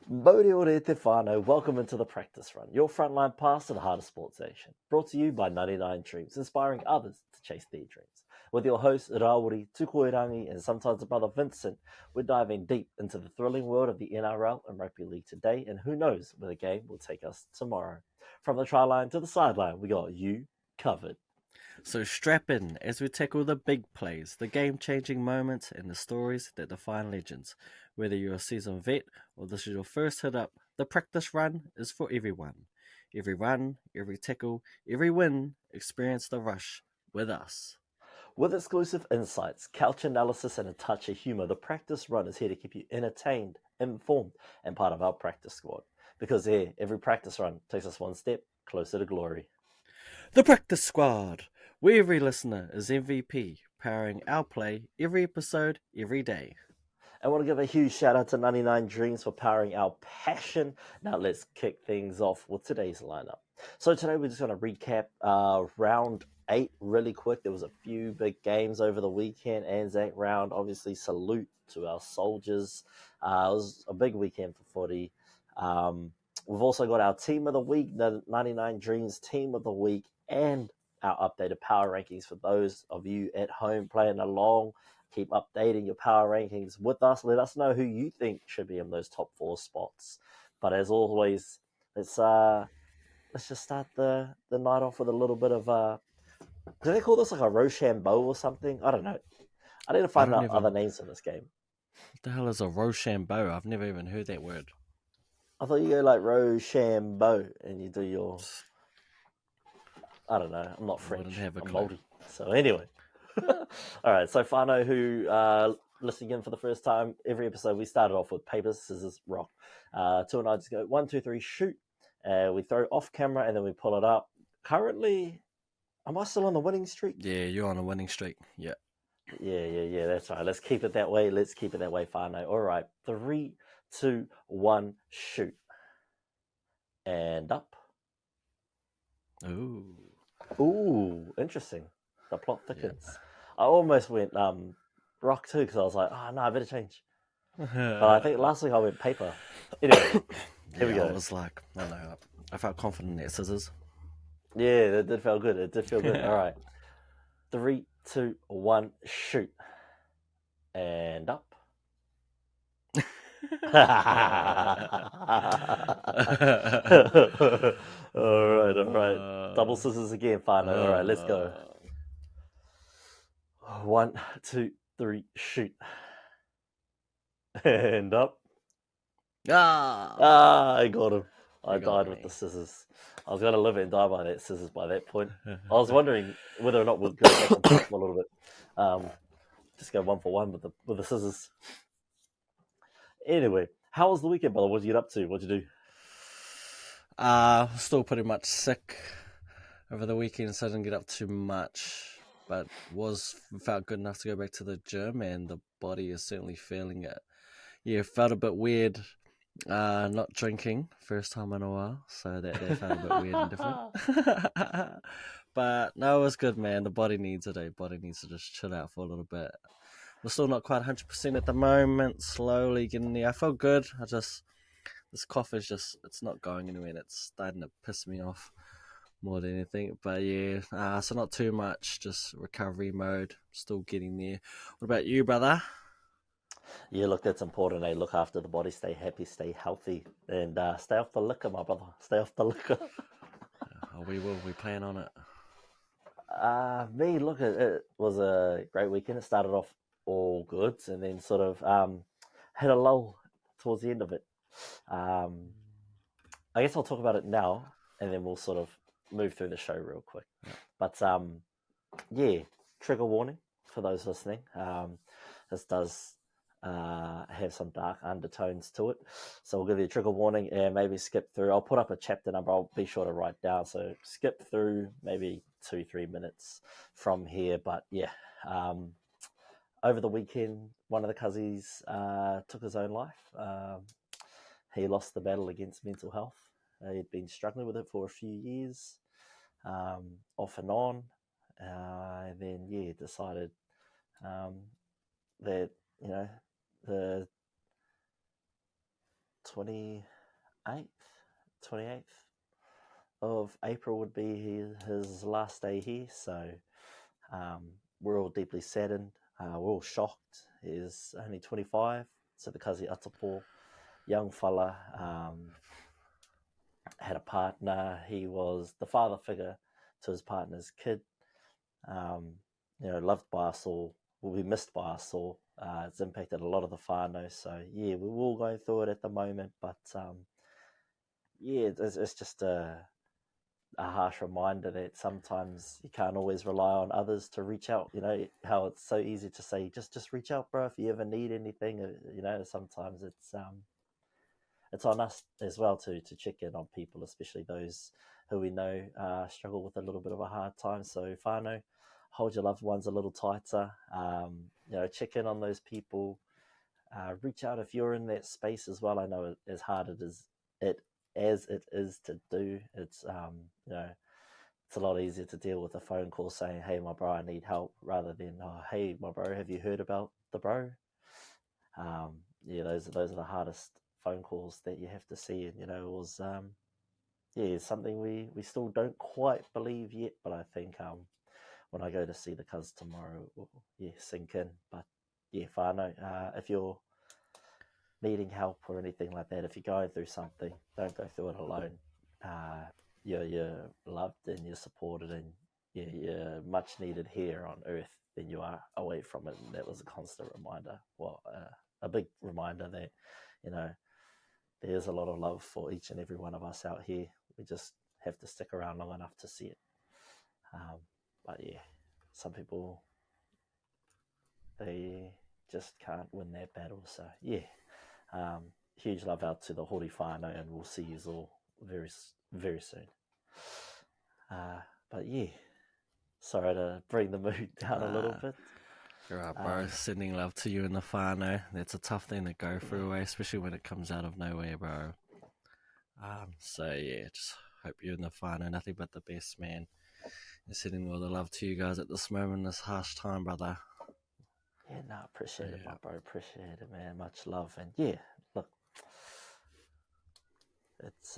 Mode ore te whānau, welcome into the practice run, your frontline pass to the heart of sports nation. Brought to you by 99 Dreams, inspiring others to chase their dreams. With your hosts, Rawuri, Tukoirangi, and sometimes the brother Vincent, we're diving deep into the thrilling world of the NRL and rugby league today, and who knows where the game will take us tomorrow. From the try line to the sideline, we got you covered. So strap in as we tackle the big plays, the game-changing moments, and the stories that define legends. Whether you're a seasoned vet or this is your first hit up, the practice run is for everyone. Every run, every tackle, every win, experience the rush with us. With exclusive insights, couch analysis, and a touch of humour, the practice run is here to keep you entertained, informed, and part of our practice squad. Because here, every practice run takes us one step closer to glory. The Practice Squad, where every listener is MVP, powering our play every episode, every day. I want to give a huge shout out to 99 Dreams for powering our passion. Now let's kick things off with today's lineup. So today we're just going to recap round 8 really quick. There was a few big games over the weekend. Anzac round, obviously salute to our soldiers. It was a big weekend for footy. We've also got our team of the week, the 99 Dreams team of the week, and our updated power rankings for those of you at home playing along. Keep updating your power rankings with us. Let us know who you think should be in those top 4 spots. But as always, let's just start the night off with a little bit of do they call this like a Rochambeau or something? I don't know. I need to find out other names in this game. What the hell is a Rochambeau? I've never even heard that word. I thought you go like Rochambeau and you do your... I don't know. I'm not French. I'm Maltese. So anyway. All right. So Fano, who listening in for the first time, every episode we started off with paper, scissors, rock. 2 and I just go 1, 2, 3, shoot. We throw off camera and then we pull it up. Currently, am I still on the winning streak? Yeah, you're on a winning streak. Yeah. Yeah. That's right. Let's keep it that way. Fano. All right. 3, 2, 1, shoot. And up. Ooh, interesting. The plot thickens. Yeah. I almost went rock too because I was like, oh no, I better change. But I think last week I went paper. Anyway, here we go. I was like, I don't know, I felt confident in that scissors. Yeah, that did feel good. All right. 3, 2, 1, shoot. And up. All right. Double scissors again, fine. All right, let's go. 1, 2, 3, shoot. And up. I got him. I died with the scissors. I was going to live and die by that scissors by that point. I was wondering whether or not we'd go back and forth a little bit. Just go 1 for 1 with the scissors. Anyway, how was the weekend, brother? What did you get up to? What did you do? Still pretty much sick over the weekend, so I didn't get up too much. But felt good enough to go back to the gym, and the body is certainly feeling it. Yeah, felt a bit weird not drinking, first time in a while, so that felt a bit weird and different. But no, it was good, man. The body needs it. Body needs to just chill out for a little bit. We're still not quite 100% at the moment, slowly getting there. I feel good. This cough is it's not going anywhere, and it's starting to piss me off more than anything. But yeah, so not too much, just recovery mode, still getting there. What about you, brother? Yeah, look, that's important. Look after the body, stay happy, stay healthy, and stay off the liquor, my brother. Stay off the liquor. We will. We plan on it. Me, look, it was a great weekend. It started off all good, and then sort of hit a lull towards the end of it. I guess I'll talk about it now, and then we'll sort of move through the show real quick. Yeah. But yeah, trigger warning for those listening. This does have some dark undertones to it, so we'll give you a trigger warning and maybe skip through. I'll put up a chapter number. I'll be sure to write down. So skip through maybe 2-3 minutes from here. But yeah, over the weekend, one of the cuzzies took his own life. He lost the battle against mental health. He'd been struggling with it for a few years, off and on, and then decided that the 28th of April would be his last day here. So we're all deeply saddened. We're all shocked. He's only 25, so the Kazi Atapo, young fella, had a partner. He was the father figure to his partner's kid. Loved by us all, will be missed by us all. It's impacted a lot of the whānau, so yeah, we're all going through it at the moment, but it's just a harsh reminder that sometimes you can't always rely on others to reach out. How it's so easy to say, just reach out, bro, if you ever need anything. Sometimes it's on us as well to check in on people, especially those who we know struggle with a little bit of a hard time. So whānau, hold your loved ones a little tighter. Check in on those people. Reach out if you're in that space as well. I know as hard as it is to do, it's it's a lot easier to deal with a phone call saying, "Hey, my bro, I need help," rather than, "Oh, hey, my bro, have you heard about the bro?" Those are the hardest phone calls that you have to see, and it was something we still don't quite believe yet, but I think when I go to see the cuz tomorrow, it will sink in. But whānau, if you're needing help or anything like that, if you're going through something, don't go through it alone. You're loved and you're supported, and you're much needed here on earth than you are away from it. And that was a constant reminder, a big reminder that there's a lot of love for each and every one of us out here. We just have to stick around long enough to see it. But some people, they just can't win that battle. So huge love out to the Hori whānau, and we'll see you all very, very soon. But sorry to bring the mood down a little bit. You're right, bro. Sending love to you and the whānau. That's a tough thing to go through, especially when it comes out of nowhere, bro. Just hope you and the whānau nothing but the best, man. And sending all the love to you guys at this moment, this harsh time, brother. Appreciate it, my bro. Appreciate it, man. Much love. And look, it's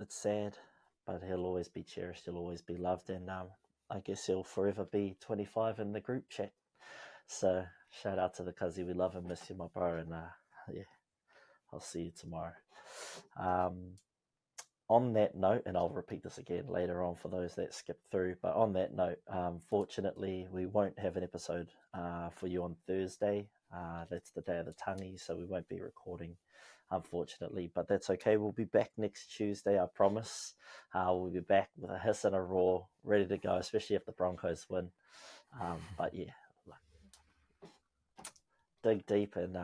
sad, but he'll always be cherished. He'll always be loved, and I guess he'll forever be 25 in the group chat. So shout out to the Cuzzy. We love and miss you, my bro. And I'll see you tomorrow. On that note, and I'll repeat this again later on for those that skipped through, but on that note, fortunately, we won't have an episode for you on Thursday. That's the day of the tangi, so we won't be recording, unfortunately, but that's okay. We'll be back next Tuesday, I promise. We'll be back with a hiss and a roar, ready to go, especially if the Broncos win. But dig deep, and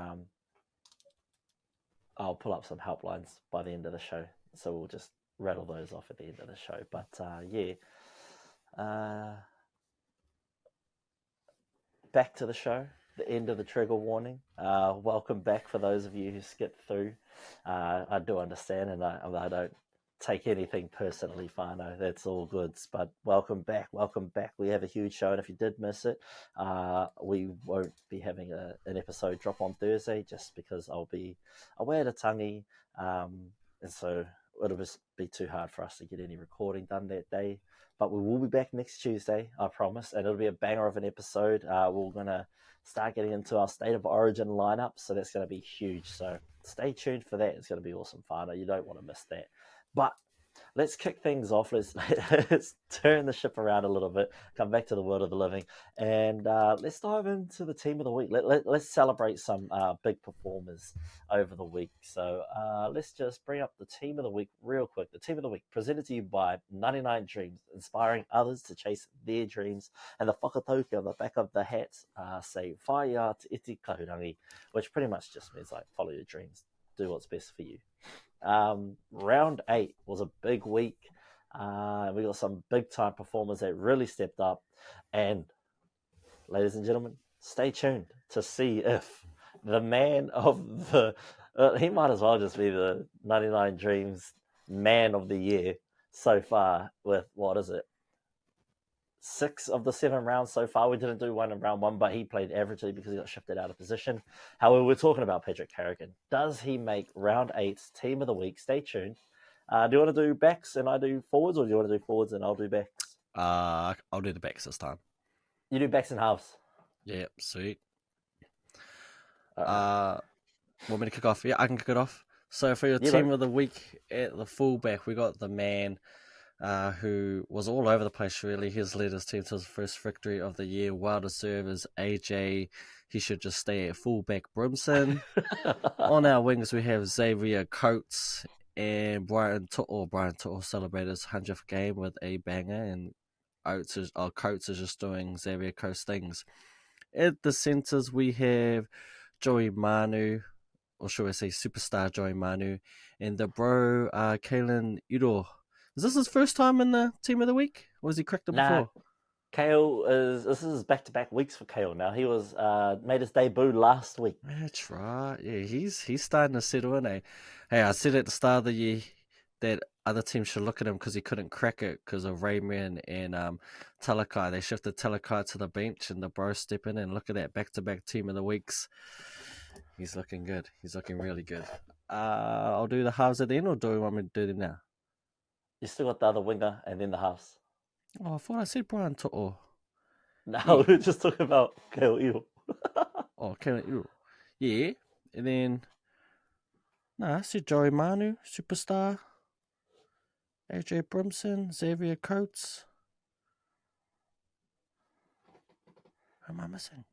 I'll pull up some helplines by the end of the show. So we'll just rattle those off at the end of the show. But back to the show, the end of the trigger warning. Welcome back for those of you who skipped through. I do understand, and I don't take anything personally, whānau. That's all good. But welcome back. We have a huge show, and if you did miss it, we won't be having an episode drop on Thursday just because I'll be away at a tangi, and so it'll just be too hard for us to get any recording done that day. But we will be back next Tuesday, I promise, and it'll be a banger of an episode. We're going to start getting into our State of Origin lineup, so that's going to be huge. So stay tuned for that. It's going to be awesome, whānau. You don't want to miss that. But let's kick things off. Let's turn the ship around a little bit, come back to the world of the living, and let's dive into the team of the week. Let's celebrate some big performers over the week. So let's just bring up the team of the week real quick. The team of the week presented to you by 99 Dreams, inspiring others to chase their dreams. And the whakatauki on the back of the hats say, "Whaia te iti kahurangi," which pretty much just means like follow your dreams, do what's best for you. Round 8 was a big week. We got some big time performers that really stepped up, and ladies and gentlemen, stay tuned to see if the man of the he might as well just be the 99 Dreams man of the year so far with, what is it, 6 of the 7 rounds so far. We didn't do one in round 1, but he played averagely because he got shifted out of position. However, we're talking about Patrick Carrigan. Does he make round 8's team of the week? Stay tuned. Do you want to do backs and I do forwards, or do you want to do forwards and I'll do backs? I'll do the backs this time. You do backs and halves. Yeah, sweet. Right. Want me to kick off? Yeah, I can kick it off. So for your team of the week at the fullback, we got the man who was all over the place, really. He's led his team to his first victory of the year. Well deserved is AJ. He should just stay at fullback Brimson. On our wings, we have Xavier Coates and Brian To'o. Brian To'o celebrated his 100th game with a banger, and Coates is just doing Xavier Coates things. At the centres, we have Joey Manu, or should I say superstar Joey Manu, and the bro, Kalen Iro. Is this his first time in the team of the week? Or was he cracked it before? Kale this is back-to-back weeks for Kale now. He was made his debut last week. That's right. Yeah, he's starting to settle in, eh? Hey, I said at the start of the year that other teams should look at him because he couldn't crack it because of Rayman and Talakai. They shifted Talakai to the bench and the bro step in, and look at that back-to-back team of the weeks. He's looking good. He's looking really good. I'll do the halves at the end, or do you want me to do them now? You still got the other winger and then the halves. Oh, I thought I said Brian To'o. No, we're just talking about Kale Iro. Oh, Kale Iro. Yeah, and then I said Joey Manu, superstar. AJ Brimson, Xavier Coates. Who am I missing?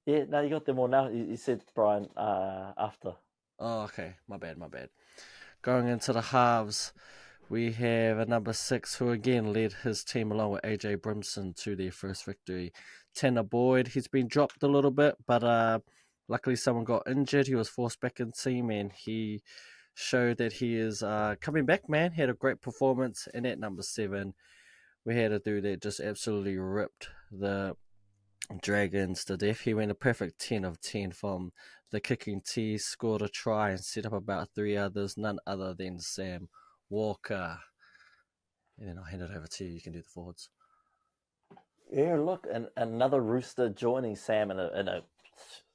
Yeah, no, you got them all now. You said Brian after. Oh, okay. My bad. Going into the halves, we have a number 6 who again led his team along with AJ Brimson to their first victory. Tanner Boyd, he's been dropped a little bit, but luckily someone got injured. He was forced back in team, and he showed that he is coming back, man. He had a great performance. And at number 7, we had a dude that just absolutely ripped the Dragons to death. He went a perfect 10 of 10 from the kicking tee, scored a try and set up about 3 others, none other than Sam Walker. And then I'll hand it over to you. You can do the forwards. Yeah, look, and another Rooster joining Sam in a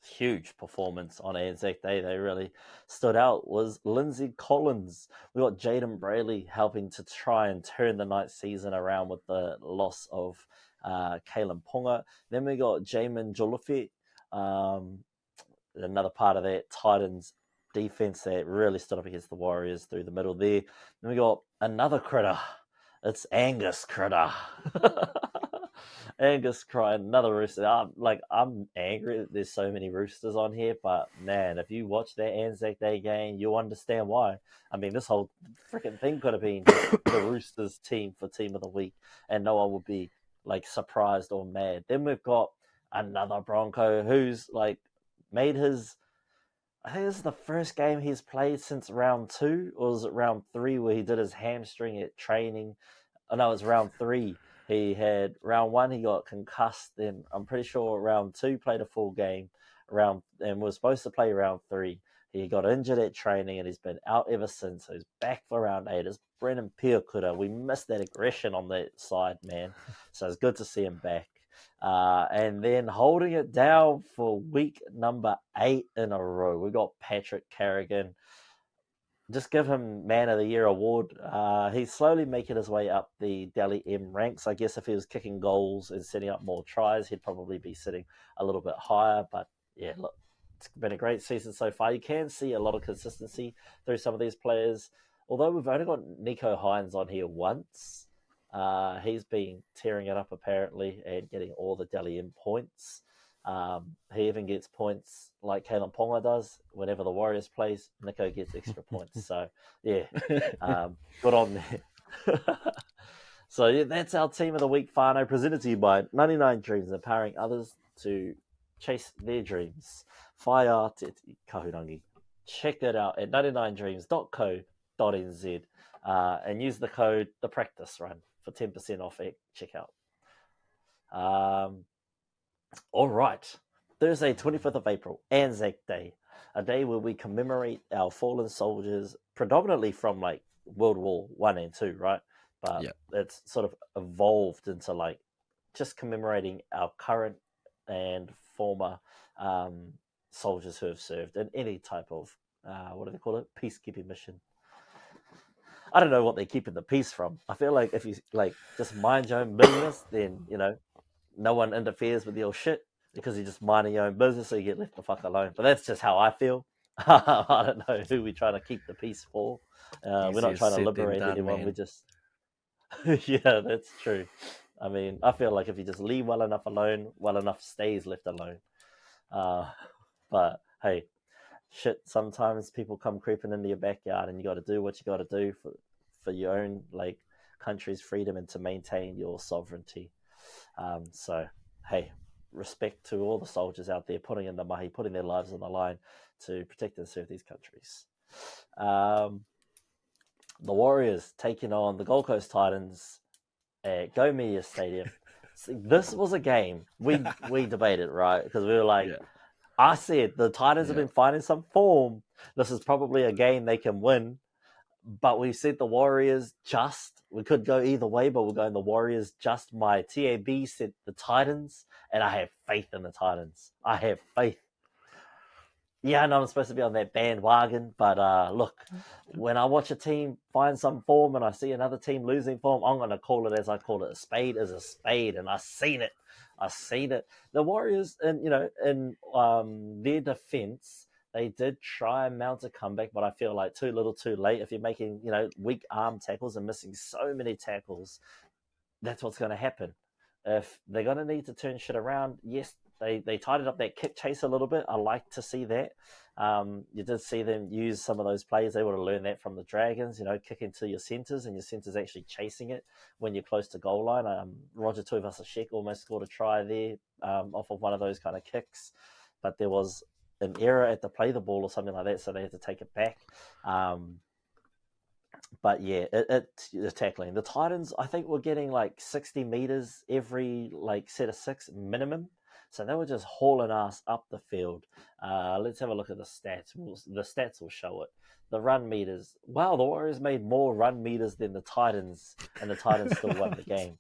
huge performance on Anzac Day. They really stood out. Was Lindsay Collins. We got Jaden Brayley helping to try and turn the night season around with the loss of Kalen Ponga. Then we got Jamin Jolofi, another part of that Titans defense that really stood up against the Warriors through the middle there. Then we got another critter. It's Angus Critter. Angus crying, another Rooster. I'm angry that there's so many Roosters on here, but man, if you watch that Anzac Day game, you'll understand why. I mean, this whole freaking thing could have been the Roosters team for team of the week, and no one would be surprised or mad. Then we've got another Bronco who's made his. I think this is the first game he's played since round 2, or was it round 3 where he did his hamstring at training? Oh no, it was round 3. He had round 1, he got concussed. Then I'm pretty sure round 2 played a full game. And was supposed to play round 3. He got injured at training and he's been out ever since. So he's back for round 8. It's Brennan Piakura. We missed that aggression on that side, man. So it's good to see him back. And then holding it down for week number 8 in a row, we got Patrick Carrigan. Just give him Man of the Year award. He's slowly making his way up the Dally M ranks. I guess if he was kicking goals and setting up more tries, he'd probably be sitting a little bit higher. But yeah, look, it's been a great season so far. You can see a lot of consistency through some of these players. Although we've only got Nico Hines on here once, he's been tearing it up apparently and getting all the Dally M points. He even gets points like Kalen Ponga does. Whenever the Warriors plays, Nico gets extra points. So, yeah, good on there. So, yeah, that's our Team of the Week, Whānau, presented to you by 99 Dreams, empowering others to chase their dreams. Whaia te kahurangi. Check that out at 99dreams.co.nz and use the code The Practice Run for 10% off at checkout. All right. Thursday, 25th of April, Anzac Day, a day where we commemorate our fallen soldiers, predominantly from World War I and II, right? but Yeah. it's sort of evolved into like just commemorating our current and former soldiers who have served in any type of what do they call it, peacekeeping mission. I don't know what they're keeping the peace from. I feel like if you like just mind your own business, then no one interferes with your shit because you're just minding your own business, so you get left the fuck alone. But that's just how I feel. I don't know who we're trying to keep the peace for. We're not Easier trying to said than liberate done, anyone. man. We just, yeah, that's true. I mean, I feel like if you just leave well enough alone, well enough stays left alone. But hey, shit, sometimes people come creeping into your backyard, and you got to do what you got to do for your own like country's freedom and to maintain your sovereignty. So hey, respect to all the soldiers out there putting in the mahi, putting their lives on the line to protect and serve these countries. The Warriors taking on the Gold Coast Titans at Go Media Stadium. See, this was a game we debated, right? Because we were like, Yeah. I said the Titans have Yeah. been finding some form. This is probably a game they can win. But we said the Warriors just. We could go either way, but we're going the Warriors just. My TAB said the Titans, and I have faith in the Titans. I have faith. Yeah, I know I'm supposed to be on that bandwagon, but look, when I watch a team find some form and I see another team losing form, I'm going to call it as I call it. A spade is a spade, and I've seen it. I've seen it. The Warriors, in their defense, they did try and mount a comeback, but I feel like too little, too late. If you're making weak arm tackles and missing so many tackles, that's what's going to happen. If they're going to need to turn shit around, yes, they tidied up that kick chase a little bit. I like to see that. You did see them use some of those plays. They would have learned that from the Dragons, kick into your centres and your centres actually chasing it when you're close to goal line. Roger Tuivasa-Sheck almost scored a try there off of one of those kind of kicks, but there was an error at the play the ball or something like that, so they had to take it back. But yeah, it's tackling. The Titans, I think, were getting like 60 meters every like set of 6 minimum. So they were just hauling ass up the field. Let's have a look at the stats. The stats will show it. The run meters. Wow, the Warriors made more run meters than the Titans, and the Titans still won the game.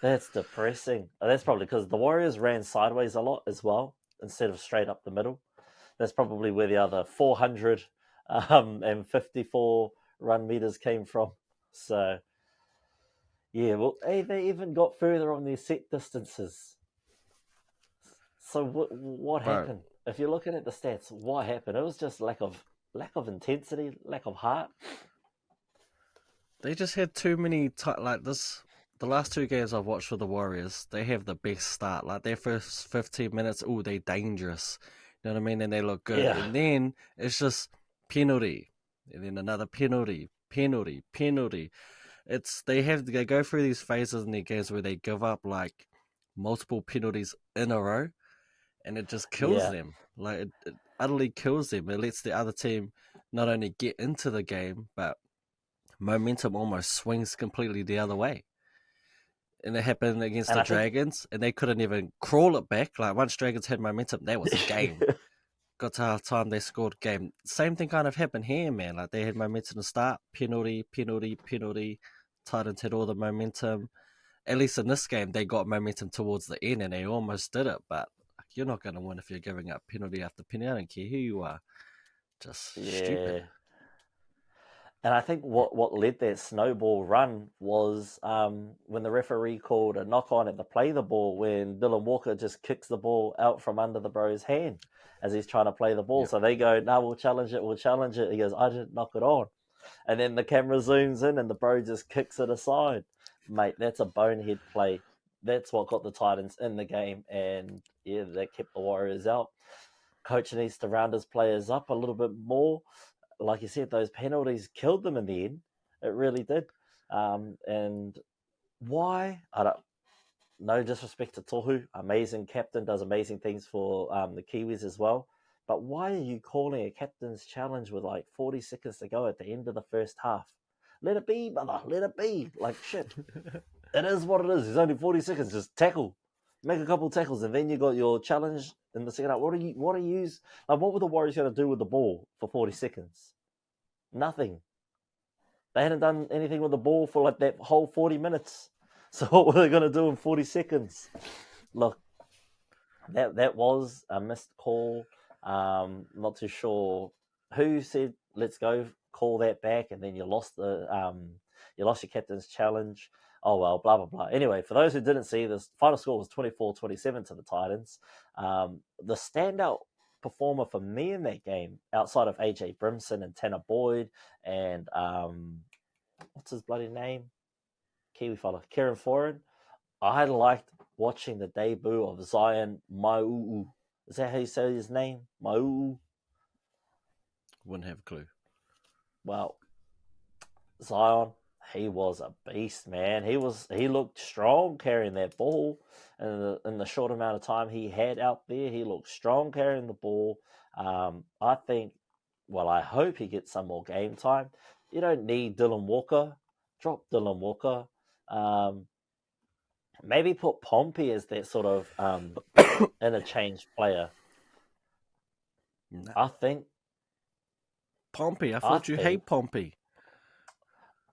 That's depressing. That's probably because the Warriors ran sideways a lot as well instead of straight up the middle. That's probably where the other 454 run meters came from. So, yeah, well, hey, they even got further on their set distances. So what Bro, happened? If you're looking at the stats, what happened? It was just lack of intensity, lack of heart. they just had too many like this. The last 2 games I've watched for the Warriors, they have the best start. Like their first 15 minutes, oh, they're dangerous. You know what I mean? And they look good. Yeah. And then it's just penalty, and then another penalty. They go through these phases in their games where they give up like multiple penalties in a row, and it just kills Yeah. them. Like it utterly kills them. It lets the other team not only get into the game, but momentum almost swings completely the other way. And it happened against And the I think Dragons, and they couldn't even crawl it back. Like once Dragons had momentum, that was a game. Got to half time, they scored game. Same thing kind of happened here, man. Like they had momentum to start, penalty. Titans had all the momentum. At least in this game, they got momentum towards the end, and they almost did it. But you're not going to win if you're giving up penalty after penalty. I don't care who you are. Just stupid. yeah. And I think what led that snowball run was when the referee called a knock on at the play the ball when Dylan Walker just kicks the ball out from under the bro's hand as he's trying to play the ball. Yep. So they go, no, we'll challenge it. He goes, I didn't knock it on. And then the camera zooms in and the bro just kicks it aside. Mate, that's a bonehead play. That's what got the Titans in the game. And yeah, that kept the Warriors out. Coach needs to round his players up a little bit more. Like you said, those penalties killed them in the end. It really did. And why? I don't. No disrespect to Tohu, amazing captain, does amazing things for the Kiwis as well. But why are you calling a captain's challenge with like 40 seconds to go at the end of the first half? Let it be, brother. Let it be. Like shit. It is what it is. It's only 40 seconds. Just tackle. Make a couple of tackles, and then you got your challenge in the second half. What are you like? What were the Warriors going to do with the ball for 40 seconds? Nothing. They hadn't done anything with the ball for like that whole 40 minutes. So what were they going to do in 40 seconds? Look, that was a missed call. Not too sure who said let's go call that back, and then you lost your captain's challenge. Oh well, blah blah blah. Anyway, for those who didn't see, this final score was 24-27 to the Titans. The standout performer for me in that game, outside of AJ Brimson and Tanner Boyd and what's his bloody name, Kiwi fella, Kieran Foran, I liked watching the debut of Zion Mau'u. Is that how you say his name? Mau'u? Wouldn't have a clue. Well, Zion, he was a beast, man. He looked strong carrying that ball. And in the short amount of time he had out there, he looked strong carrying the ball. I hope he gets some more game time. You don't need Dylan Walker. Drop Dylan Walker. Maybe put Pompey as that sort of interchange player. No. I think. Pompey, I thought you hate Pompey.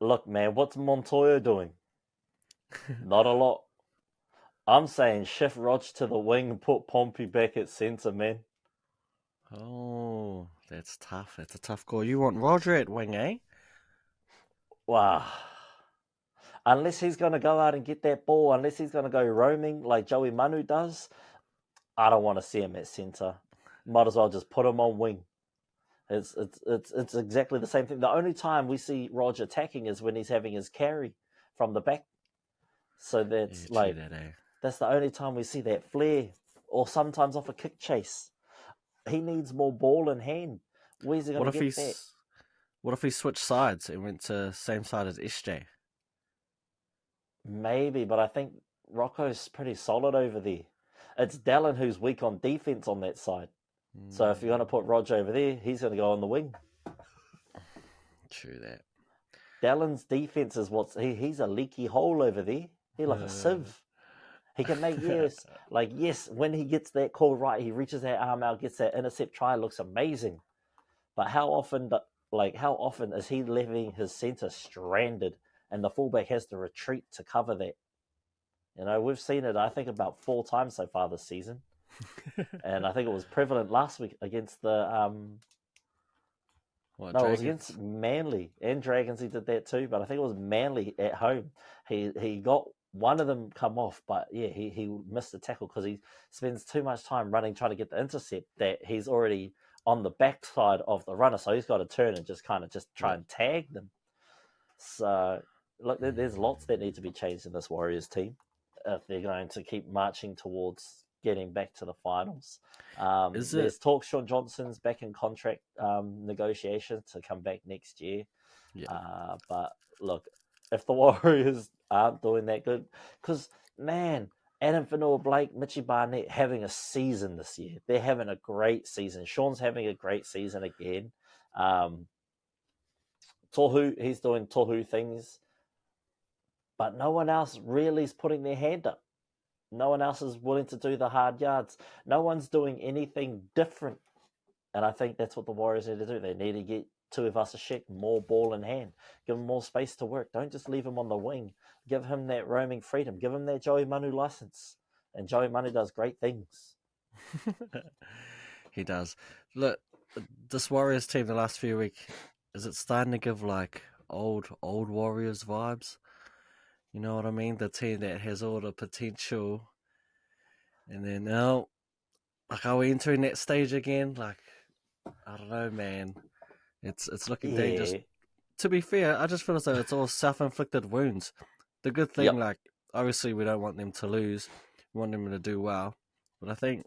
Look, man, what's Montoya doing? Not a lot. I'm saying shift Rog to the wing and put Pompey back at centre, man. Oh, that's tough. That's a tough call. You want Roger at wing, eh? Wow. Unless he's going to go out and get that ball, unless he's going to go roaming like Joey Manu does, I don't want to see him at centre. Might as well just put him on wing. It's exactly the same thing. The only time we see Roger attacking is when he's having his carry from the back. So that's that's the only time we see that flair, or sometimes off a kick chase. He needs more ball in hand. Where's he going to get that? What if he switched sides and went to same side as SJ? Maybe, but I think Rocco's pretty solid over there. It's Dallin who's weak on defense on that side. So if you're going to put Roger over there, he's going to go on the wing. True that. Dallin's defense is he's a leaky hole over there. He's like a sieve. He can make when he gets that call right, he reaches that arm out, gets that intercept try, looks amazing. But how often is he leaving his centre stranded and the fullback has to retreat to cover that? You know, we've seen it, I think, about 4 times so far this season. And I think it was prevalent last week against the it was against Manly and Dragons. He did that too, but I think it was Manly at home. He got one of them come off, but yeah, he missed the tackle because he spends too much time running trying to get the intercept that he's already on the backside of the runner, so he's got to turn and just try and tag them. So look, there's lots that need to be changed in this Warriors team if they're going to keep marching towards getting back to the finals. There's talk Sean Johnson's back in contract negotiations to come back next year. Yeah. But look, if the Warriors aren't doing that good, because, man, Adam Fanua-Blake, Mitchie Barnett having a season this year. They're having a great season. Sean's having a great season again. Tohu, he's doing Tohu things. But no one else really is putting their hand up. No one else is willing to do the hard yards. No one's doing anything different. And I think that's what the Warriors need to do. They need to get Tuivasa-Sheck more ball in hand. Give him more space to work. Don't just leave him on the wing. Give him that roaming freedom. Give him that Joey Manu license. And Joey Manu does great things. He does. Look, this Warriors team the last few weeks, is it starting to give like old Warriors vibes? You know what I mean? The team that has all the potential. And then now, like, are we entering that stage again? Like, I don't know, man. It's looking dangerous. To be fair, I just feel as though it's all self-inflicted wounds. The good thing, like, obviously we don't want them to lose. We want them to do well. But I think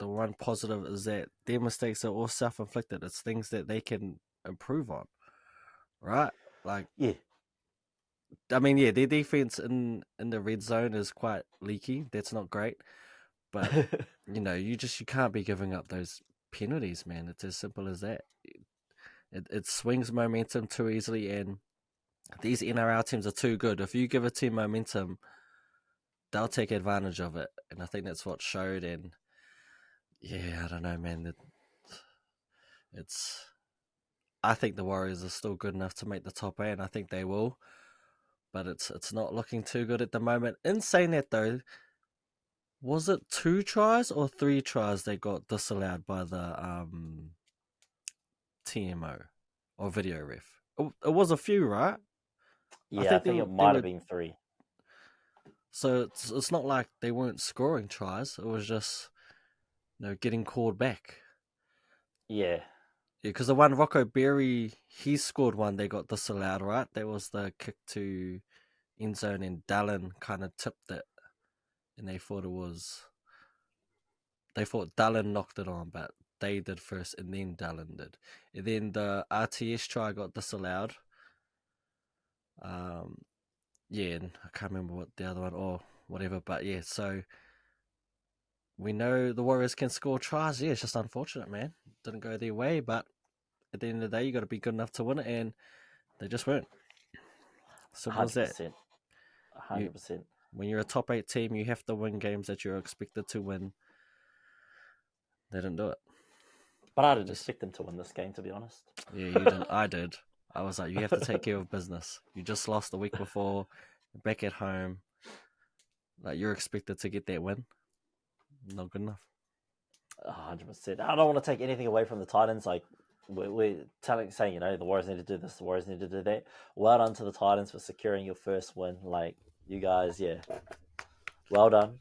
the one positive is that their mistakes are all self-inflicted. It's things that they can improve on. Right? Like, I mean, their defense in the red zone is quite leaky. That's not great. But, you know, you can't be giving up those penalties, man. It's as simple as that. It swings momentum too easily, and these NRL teams are too good. If you give a team momentum, they'll take advantage of it. And I think that's what showed. And, yeah, I don't know, man. I think the Warriors are still good enough to make the top 8, and I think they will. But it's not looking too good at the moment. In saying that, though, was it 2 tries or 3 tries they got disallowed by the TMO or video ref? It was a few, right? Yeah, I think it might have been 3. So it's not like they weren't scoring tries. It was just getting called back. Yeah. Yeah, because the one Rocco Berry, he scored one, they got disallowed, right? That was the kick to end zone, and Dallin kind of tipped it, and they thought Dallin knocked it on, but they did first, and then Dallin did. And then the RTS try got disallowed. Yeah, and I can't remember what the other one or whatever, but yeah, so we know the Warriors can score tries. Yeah, it's just unfortunate, man. Didn't go their way, but at the end of the day, you got to be good enough to win it, and they just weren't. Simple as that. 100%. When you're a top 8 team, you have to win games that you're expected to win. They didn't do it. But I didn't expect them to win this game, to be honest. Yeah, you didn't. I did. I was like, you have to take care of business. You just lost the week before, back at home. Like, you're expected to get that win. Not good enough. 100%. I don't want to take anything away from the Titans. Like, we're saying, the Warriors need to do this, the Warriors need to do that. Well done to the Titans for securing your first win. Like, you guys, yeah. Well done.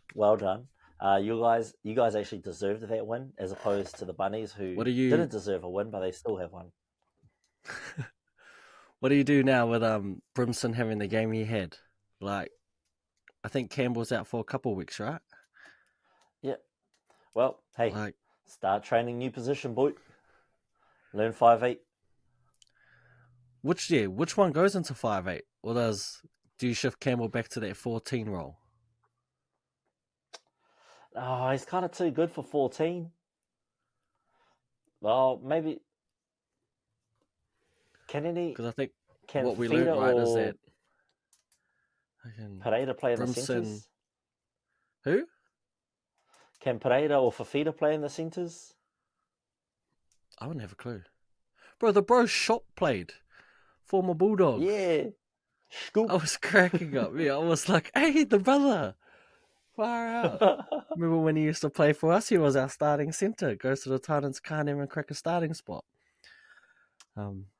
You guys actually deserved that win, as opposed to the Bunnies, who didn't deserve a win, but they still have one. What do you do now with Brimson having the game he had? Like, I think Campbell's out for a couple of weeks, right? Yeah. Well, hey, start training new position, boy. Learn 5'8". Which one goes into 5'8"? Or do you shift Campbell back to that 14 role? Oh, he's kind of too good for 14. Well, maybe. Because I think what we learned is that Pereira play in the centres? Who? Can Pereira or Fafita play in the centres? I wouldn't have a clue. Bro, the bro shop played. Former Bulldog. Yeah. Scoop. I was cracking up. Yeah, I was like, hey, the brother. Far out. Remember when he used to play for us? He was our starting centre. Goes to the Titans, can't even crack a starting spot.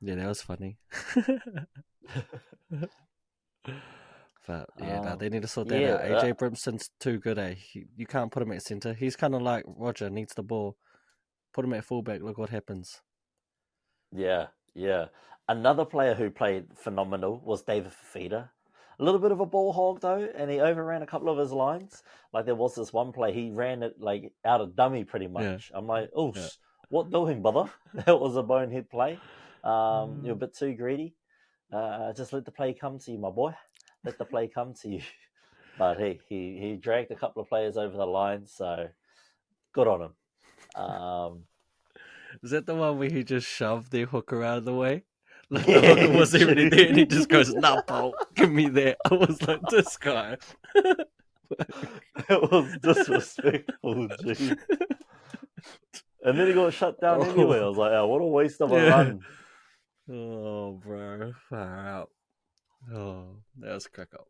Yeah, that was funny. But yeah, they need to sort that out. AJ Brimson's too good, eh? You can't put him at centre. He's kind of like Roger, needs the ball. Put him at fullback, look what happens. Yeah. Another player who played phenomenal was David Fafita. A little bit of a ball hog, though, and he overran a couple of his lines. Like, there was this one play, he ran it, like, out of dummy, pretty much. Yeah. I'm like, what doing, brother? That was a bonehead play. You're a bit too greedy. Just let the play come to you, my boy. Let the play come to you. But he dragged a couple of players over the line, so good on him. Is that the one where he just shoved their hooker out of the way? Like the hooker wasn't even there, and he just goes, "Nah, Paul, give me that." I was like, "This guy." It was disrespectful, G. And then he got shut down anyway. I was like, "Oh, what a waste of a run!" Oh, bro, far out. Oh, that was crack up.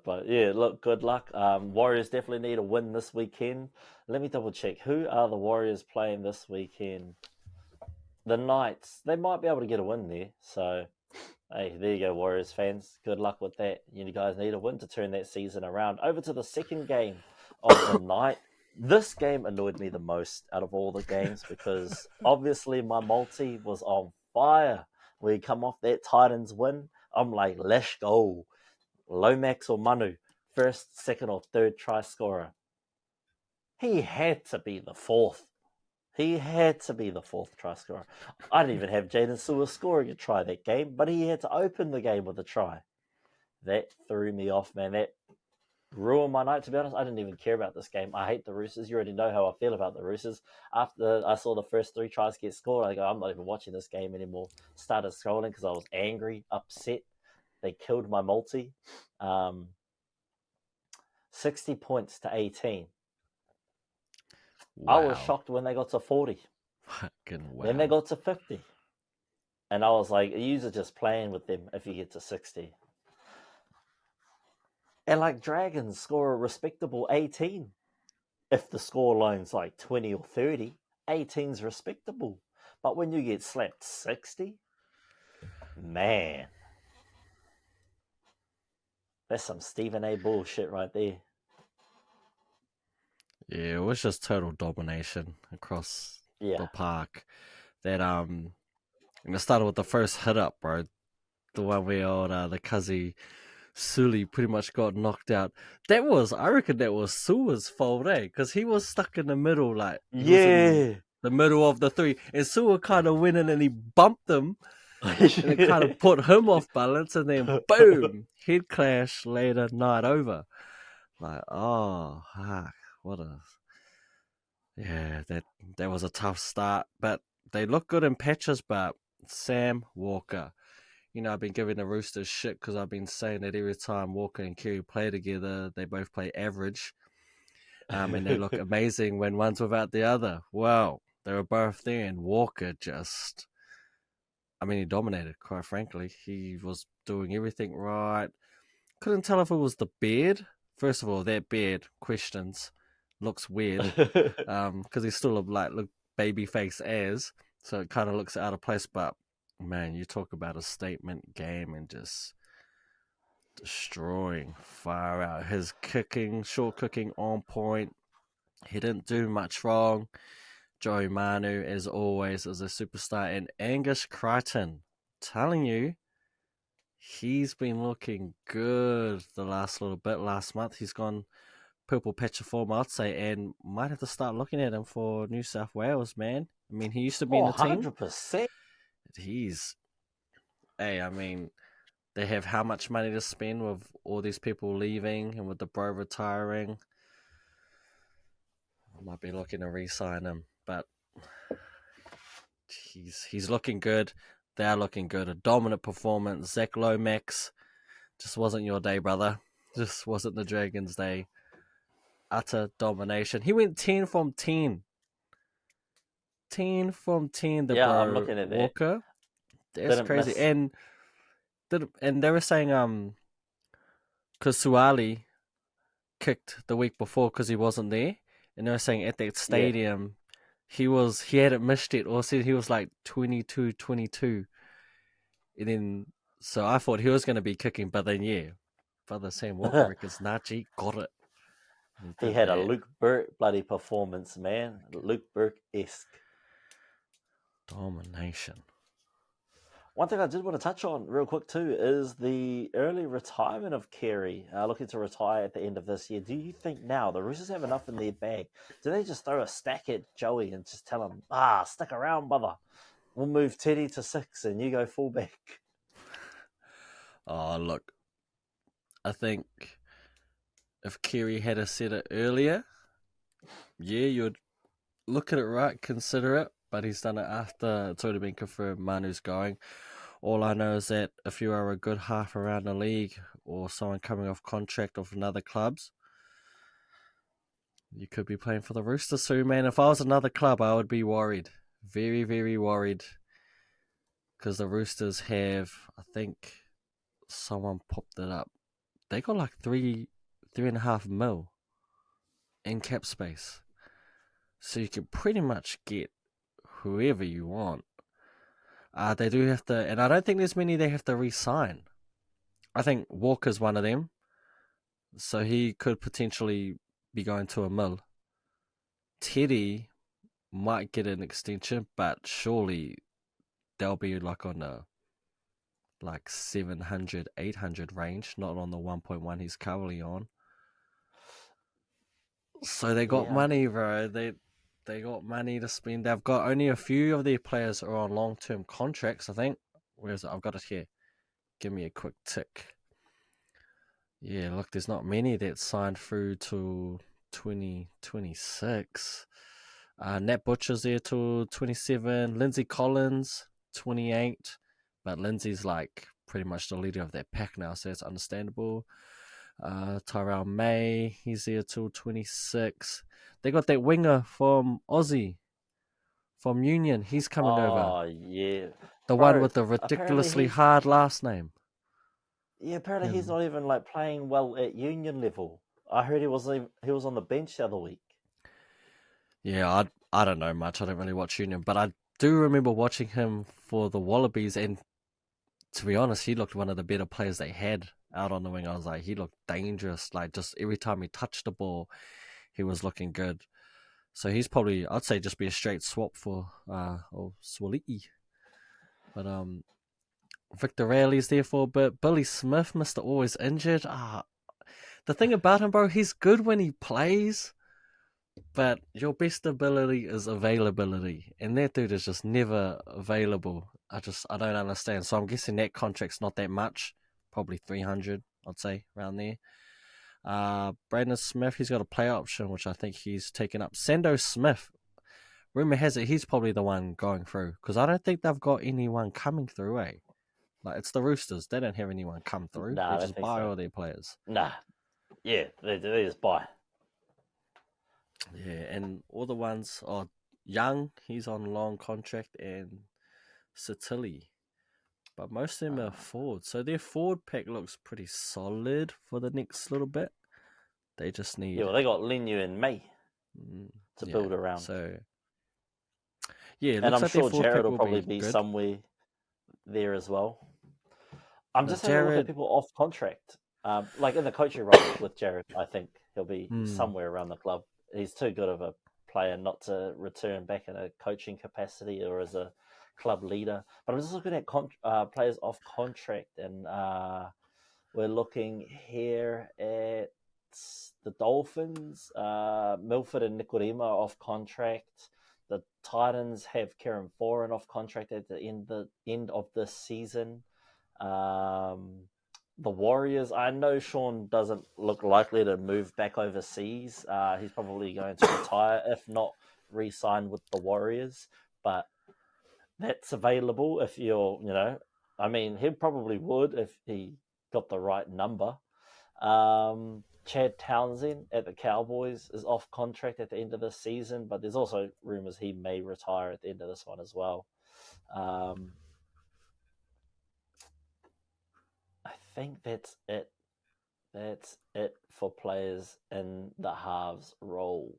But yeah, look, good luck. Warriors definitely need a win this weekend. Let me double check. Who are the Warriors playing this weekend? The Knights. They might be able to get a win there. So, hey, there you go, Warriors fans. Good luck with that. You guys need a win to turn that season around. Over to the second game of the night. This game annoyed me the most out of all the games because obviously my multi was on fire. We come off that Titans win. I'm like, let's go. Lomax or Manu, first, second, or third try scorer. He had to be the fourth. He had to be the fourth try scorer. I didn't even have Jaden Sewer scoring a try that game, but he had to open the game with a try. That threw me off, man. That ruined my night, to be honest. I didn't even care about this game. I hate the Roosters. You already know how I feel about the Roosters. After I saw the first 3 tries get scored, I go, I'm not even watching this game anymore. Started scrolling because I was angry, upset. They killed my multi. 60 points to 18. Wow. I was shocked when they got to 40. Fucking wow. Then they got to 50. And I was like, you are just playing with them if you get to 60. And like Dragons score a respectable 18. If the scoreline's like 20 or 30, 18's respectable. But when you get slapped 60, man, that's some Stephen A. bullshit right there. Yeah, it was just total domination across Yeah. the park. That and it started with the first hit up, bro. The one where the Cuzzy Sully pretty much got knocked out. I reckon that was Sua's fault, because he was stuck in the middle, like he was in the middle of the three, and Sua kind of went in and he bumped him, and it kind of put him off balance, and then boom, head clash later, night over. Like, oh, fuck, that was a tough start, but they look good in patches. But Sam Walker, I've been giving the Roosters shit because I've been saying that every time Walker and Keary play together, they both play average, and they look amazing when one's without the other. Well, they were both there, and Walker he dominated, quite frankly. He was doing everything right. Couldn't tell if it was the beard. First of all, that beard, questions, looks weird, because he's still look baby face as, so it kind of looks out of place, but man, you talk about a statement game and just destroying far out. His short kicking on point. He didn't do much wrong. Joey Manu, as always, is a superstar. And Angus Crichton, telling you, he's been looking good the last little bit. Last month, he's gone purple patch of form, I'd say, and might have to start looking at him for New South Wales, man. He used to be in the team. 100%. They have how much money to spend with all these people leaving and with the bro retiring. I might be looking to re-sign him, but he's looking good. They're looking good. A dominant performance. Zach Lomax, just wasn't your day, brother. Just wasn't the Dragons' day. Utter domination. He went 10 from 10. 10 from 10, bro. I'm looking at Walker. That's crazy. Miss. And they were saying because Suali kicked the week before because he wasn't there, and they were saying at that stadium he hadn't missed it, or said he was like 22-22, and then so I thought he was going to be kicking, but then Brother Sam Walker reckons Nachi got it. He had a Luke Burke bloody performance, man. Luke Burke-esque domination. One thing I did want to touch on real quick too is the early retirement of Keary, looking to retire at the end of this year. Do you think now the Roosters have enough in their bag? Do they just throw a stack at Joey and just tell him, stick around, brother. We'll move Teddy to 6 and you go fullback? Oh, look. I think if Keary had said it earlier, you'd look at it right, consider it. But he's done it after it's already been confirmed Manu's going. All I know is that if you are a good half around the league or someone coming off contract of another clubs, you could be playing for the Roosters soon, man. If I was another club, I would be worried. Very, very worried. Because the Roosters have, I think, someone popped it up. They got like 3.5 mil in cap space. So you can pretty much get whoever you want. They do have to, and I don't think there's many they have to re-sign. I think Walker's one of them, so he could potentially be going to a mill. Teddy might get an extension, but surely they'll be like on the 700, 800 range, not on the 1.1 he's currently on. So they got money, bro. They got money to spend. They've got only a few of their players are on long-term contracts, I think. Where is it? I've got it here. Give me a quick tick. Yeah, look, there's not many that signed through to 2026. Nat Butcher's there till 27. Lindsay Collins, 28. But Lindsay's pretty much the leader of that pack now, so it's understandable. Tyrell May, he's there till 26. They got that winger from Aussie, from Union. He's coming over. Oh, yeah. The one Bro, with the apparently ridiculously he's hard last name. apparently he's And not even like playing well at union level. I heard he was on the bench the other week. yeah, I don't know much. I don't really watch Union, but I do remember watching him for the Wallabies, and to be honest, he looked one of the better players they had out on the wing. I was like, he looked dangerous. Like, just every time he touched the ball, he was looking good. So he's probably, I'd say, just be a straight swap for Swaliti. But Victor Raley's there for a bit. Billy Smith, Mr. Always Injured. The thing about him, bro, he's good when he plays, but your best ability is availability, and that dude is just never available. I don't understand. So I'm guessing that contract's not that much, probably 300, I'd say, around there. Brandon Smith, he's got a play option, which I think he's taken up. Sando Smith, rumor has it he's probably the one going through, because I don't think they've got anyone coming through, eh? Like, it's the Roosters. They don't have anyone come through. Nah, They I don't just think buy so. all their players. Nah, yeah, they just buy. Yeah, and all the ones are Young, he's on long contract, and Satili. But most of them are forward. So their forward pack looks pretty solid for the next little bit. They just need... Yeah, well, they got Linu and May to build around. So, yeah, it and looks I'm like their sure forward Jared pack will will probably be be good. somewhere there as well. I'm But just having a look at people off contract. Like in the coaching role with Jared, I think he'll be somewhere around the club. He's too good of a player not to return back in a coaching capacity or as a club leader. But I'm just looking at players off contract, and we're looking here at the Dolphins. Milford and Nikorima are off contract. The Titans have Kieran Foran off contract at the end of this season. The Warriors, I know Sean doesn't look likely to move back overseas. He's probably going to retire, if not re-sign with the Warriors. But that's available if you're, I mean, he probably would if he got the right number. Chad Townsend at the Cowboys is off contract at the end of this season, but there's also rumors he may retire at the end of this one as well. I think that's it. That's it for players in the halves role.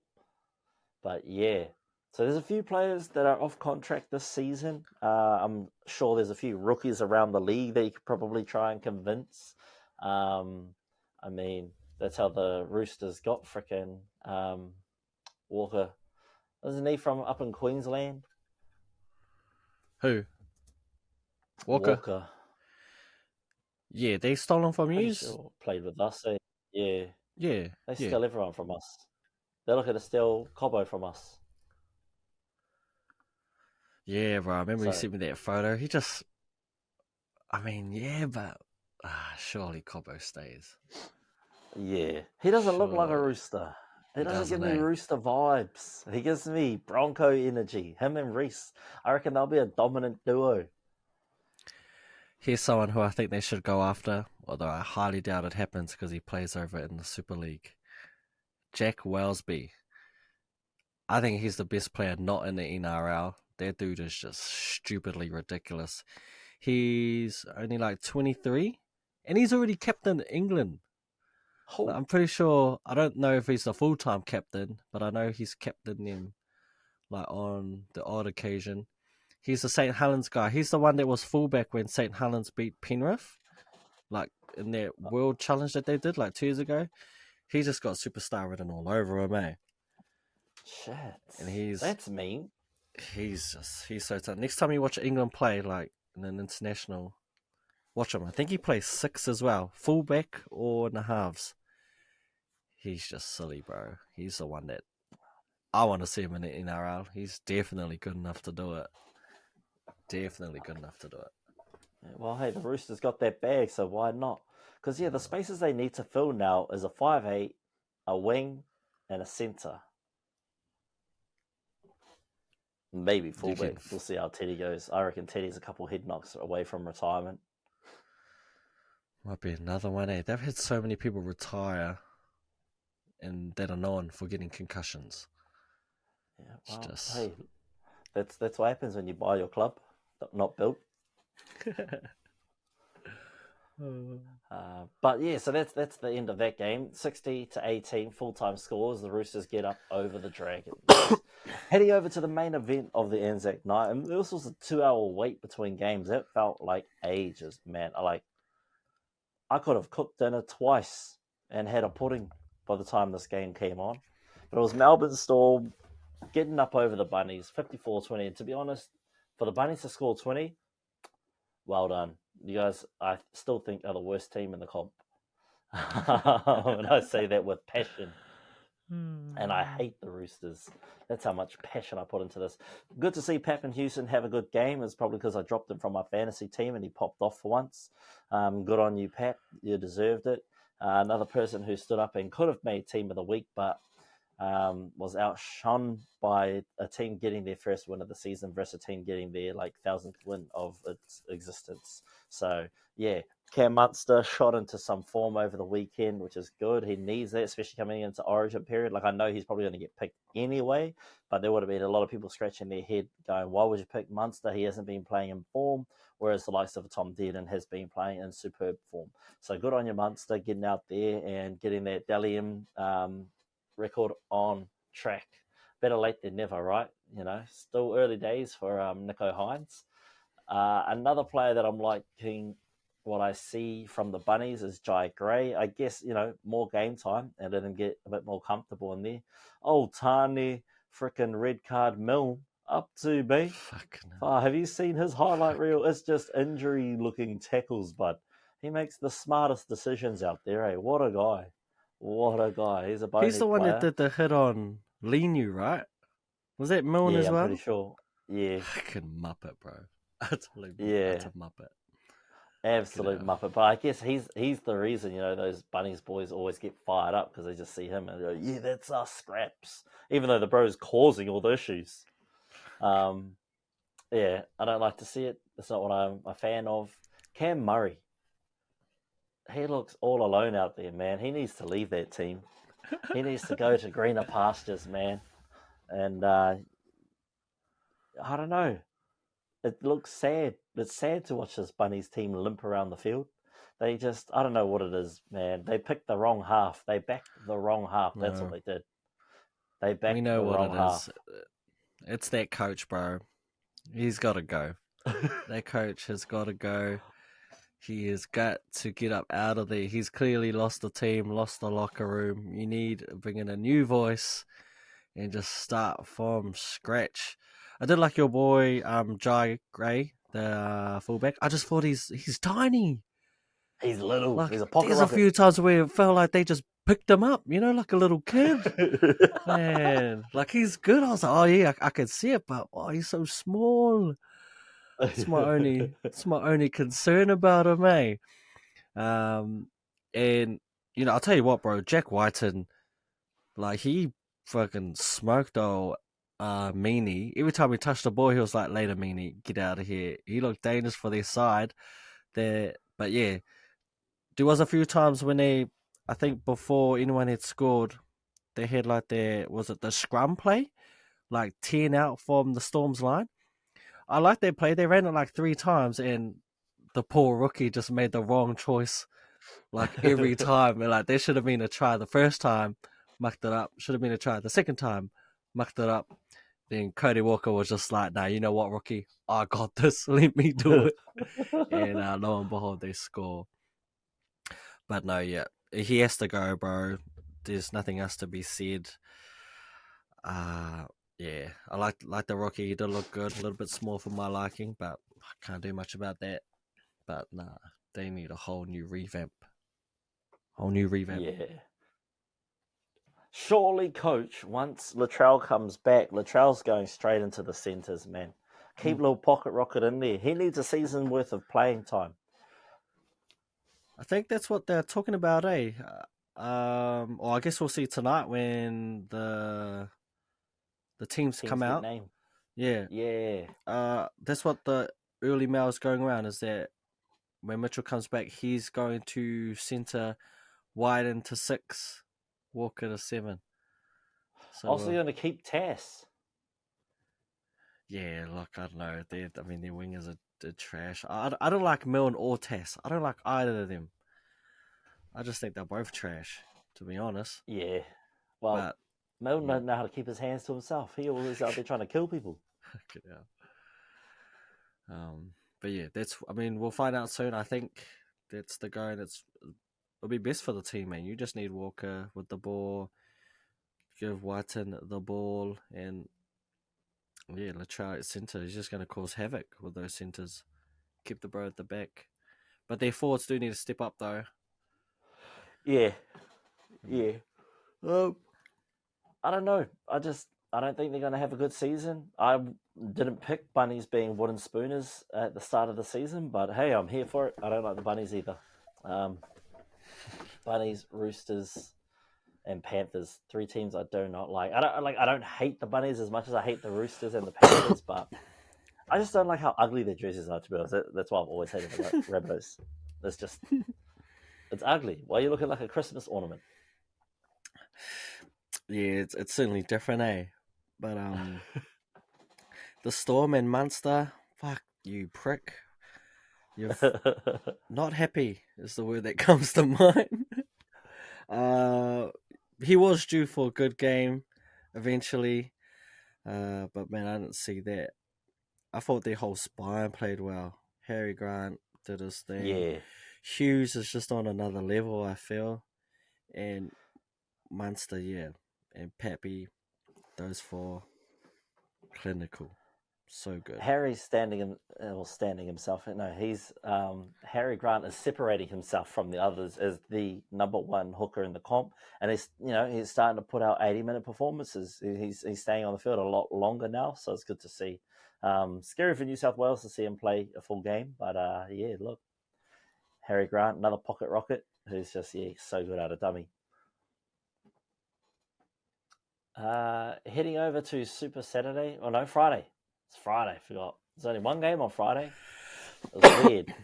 But yeah, so there's a few players that are off contract this season. I'm sure there's a few rookies around the league that you could probably try and convince. I mean, that's how the Roosters got frickin' Walker. Isn't he from up in Queensland? Who? Walker? Yeah, they stole him from Pretty you. sure played with us. Eh? Yeah. Yeah. They steal everyone from us. They're looking to steal Cobbo from us. Yeah, bro. I remember he sent me that photo. He just... I mean, yeah, but... surely Cobbo stays. Yeah. He doesn't look like a Rooster. He doesn't give me Rooster vibes. He gives me Bronco energy. Him and Reese. I reckon they'll be a dominant duo. Here's someone who I think they should go after, although I highly doubt it happens because he plays over in the Super League. Jack Wellesby. I think he's the best player not in the NRL. That dude is just stupidly ridiculous. He's only like 23, and he's already captained England. Oh. I'm pretty sure, I don't know if he's the full-time captain, but I know he's captained them like on the odd occasion. He's the St. Helens guy. He's the one that was fullback when St. Helens beat Penrith, like in that World Challenge that they did like 2 years ago. He just got superstar written all over him, eh? Shit. And that's mean. He's so tough. Next time you watch England play, like in an international, watch him. I think he plays 6 as well, fullback or in the halves. He's just silly, bro. He's the one that I want to see him in the NRL. He's definitely good enough to do it. Well, hey, the Roosters got that bag, so why not? Because, the spaces they need to fill now is a 5'8", a wing, and a centre. Maybe fullback. We'll see how Teddy goes. I reckon Teddy's a couple head knocks away from retirement. Might be another one, eh? They've had so many people retire and that are known for getting concussions. Yeah, well, hey, that's what happens when you buy your club, not built. But yeah, so that's the end of that game. 60-18 full-time scores. The Roosters get up over the Dragons. Heading over to the main event of the Anzac night, and this was a 2-hour wait between games. That felt like ages, man. I could have cooked dinner twice and had a pudding by the time this game came on. But it was Melbourne Storm getting up over the Bunnies, 54-20. And to be honest, for the Bunnies to score 20, well done. You guys, I still think, are the worst team in the comp. And I say that with passion. And I hate the Roosters. That's how much passion I put into this. Good to see Pap and Houston have a good game. It's probably because I dropped him from my fantasy team and he popped off for once. Good on you, Pap. You deserved it. Another person who stood up and could have made team of the week, but was outshone by a team getting their first win of the season versus a team getting their 1,000th win of its existence. So, yeah, Cam Munster shot into some form over the weekend, which is good. He needs that, especially coming into Origin period. I know he's probably going to get picked anyway, but there would have been a lot of people scratching their head going, why would you pick Munster? He hasn't been playing in form, whereas the likes of Tom Dearden has been playing in superb form. So good on you, Munster, getting out there and getting that Dalian record on track. Better late than never, right? Still early days for Nico Hines. Another player that I'm liking what I see from the Bunnies is Jai Gray. I guess, more game time and let him get a bit more comfortable in there. Oh, Tani, frickin' red card Mill up to me. Have you seen his highlight reel? It's just injury-looking tackles, bud. He makes the smartest decisions out there, eh? What a guy. What a guy. He's a bonehead He's the one player. that did the hit on Linu, right? Was that Milne as well? Yeah, I'm pretty sure. Yeah. Fucking Muppet, bro. That's a Muppet. Absolute Muppet. But I guess he's the reason, those Bunnies boys always get fired up because they just see him and go, yeah, that's us, Scraps. Even though the bro's causing all the issues. Yeah, I don't like to see it. That's not what I'm a fan of. Cam Murray. He looks all alone out there, man. He needs to leave that team. He needs to go to greener pastures, man. And I don't know. It looks sad. It's sad to watch this Bunnies team limp around the field. They just, I don't know what it is, man. They picked the wrong half. They backed the wrong half. That's what they did. They backed the wrong half. It's that coach, bro. He's got to go. That coach has got to go. He has got to get up out of there. He's clearly lost the team, lost the locker room. You need to bring in a new voice and just start from scratch. I did like your boy, Jai Gray, the fullback. I just thought he's tiny. He's little. He's a pocket There's rocket. a few times where it felt like they just picked him up, like a little kid. Man, he's good. I was like, oh yeah, I could see it, but he's so small. It's my only concern about him, eh? And I'll tell you what, bro. Jack Whiten, he fucking smoked old Meanie. Every time he touched the ball, he was like, "Later, Meanie, get out of here." He looked dangerous for their side. There, but yeah, there was a few times when I think before anyone had scored, they had the scrum play, 10 out from the Storm's line. I like their play. They ran it 3 times, and the poor rookie just made the wrong choice, every time. And there should have been a try the first time, mucked it up. Should have been a try the second time, mucked it up. Then Cody Walker was just like, "Nah, you know what, rookie? I got this. Let me do it." And lo and behold, they score. But no, yeah, he has to go, bro. There's nothing else to be said. Yeah, I like the rookie. He did look good, a little bit small for my liking, but I can't do much about that. But nah, they need a whole new revamp. Yeah. Surely, coach, once Latrell comes back, Latrell's going straight into the centres, man. Keep little pocket rocket in there. He needs a season worth of playing time. I think that's what they're talking about, eh? Or I guess we'll see tonight when the teams come out. Named. Yeah. That's what the early mail is going around, is that when Mitchell comes back, he's going to centre Whiten to 6, Walker to 7. So also going to keep Tass. Yeah, I don't know. Their wingers are they're trash. I don't like Milne or Tess. I don't like either of them. I just think they're both trash, to be honest. Yeah. Well, But Milton doesn't know how to keep his hands to himself. He always out there trying to kill people. But yeah, we'll find out soon. I think that's the going. It'll be best for the team, man. You just need Walker with the ball, give Whiten the ball, and yeah, Latrell at centre. He's just going to cause havoc with those centres. Keep the bro at the back. But their forwards do need to step up, though. Yeah. I don't know. I don't think they're going to have a good season. I didn't pick Bunnies being wooden spooners at the start of the season, but hey, I'm here for it. I don't like the Bunnies either. Bunnies, Roosters, and Panthers, 3 teams I do not like. I don't hate the Bunnies as much as I hate the Roosters and the Panthers, but I just don't like how ugly their jerseys are, to be honest. That's why I've always hated the Rabbitohs. It's ugly. Why are you looking like a Christmas ornament? Yeah, it's certainly different, eh? But the Storm and Munster, fuck you, prick. You're not happy is the word that comes to mind. He was due for a good game eventually, but man, I didn't see that. I thought their whole spine played well. Harry Grant did his thing. Yeah. Hughes is just on another level, I feel. And Munster, yeah. And Pappy, those 4, clinical. So good. Harry's standing himself. No, he's Harry Grant is separating himself from the others as the number 1 hooker in the comp, and he's starting to put out 80-minute performances. He's staying on the field a lot longer now, so it's good to see. Scary for New South Wales to see him play a full game, but yeah, look, Harry Grant, another pocket rocket, who's just so good at a dummy. Heading over to Super Saturday. Oh no, Friday. It's Friday. I forgot. There's only one game on Friday. It was weird.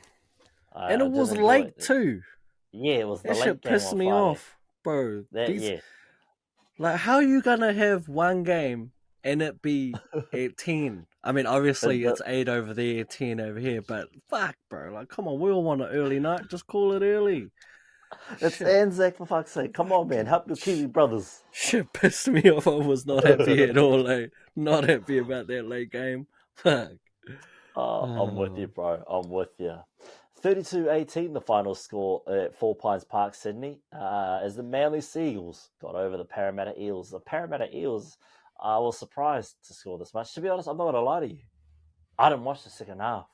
And it was late too. Yeah, it was the late game. That shit pissed me off, bro. Like, how are you gonna have one game and it be at 10? I mean, obviously it's 8 over there, 10 over here, but fuck, bro. Like, come on, we all want an early night. Just call it early. It's Anzac, for fuck's sake. Come on, man. Help your Kiwi brothers. Shit pissed me off. I was not happy at all, like, not happy about that late game. Fuck. I'm with you, bro. I'm with you. 32-18, the final score at 4 Pines Park, Sydney, as the Manly Seagulls got over the Parramatta Eels. The Parramatta Eels, I was surprised to score this much. To be honest, I'm not going to lie to you. I didn't watch the second half.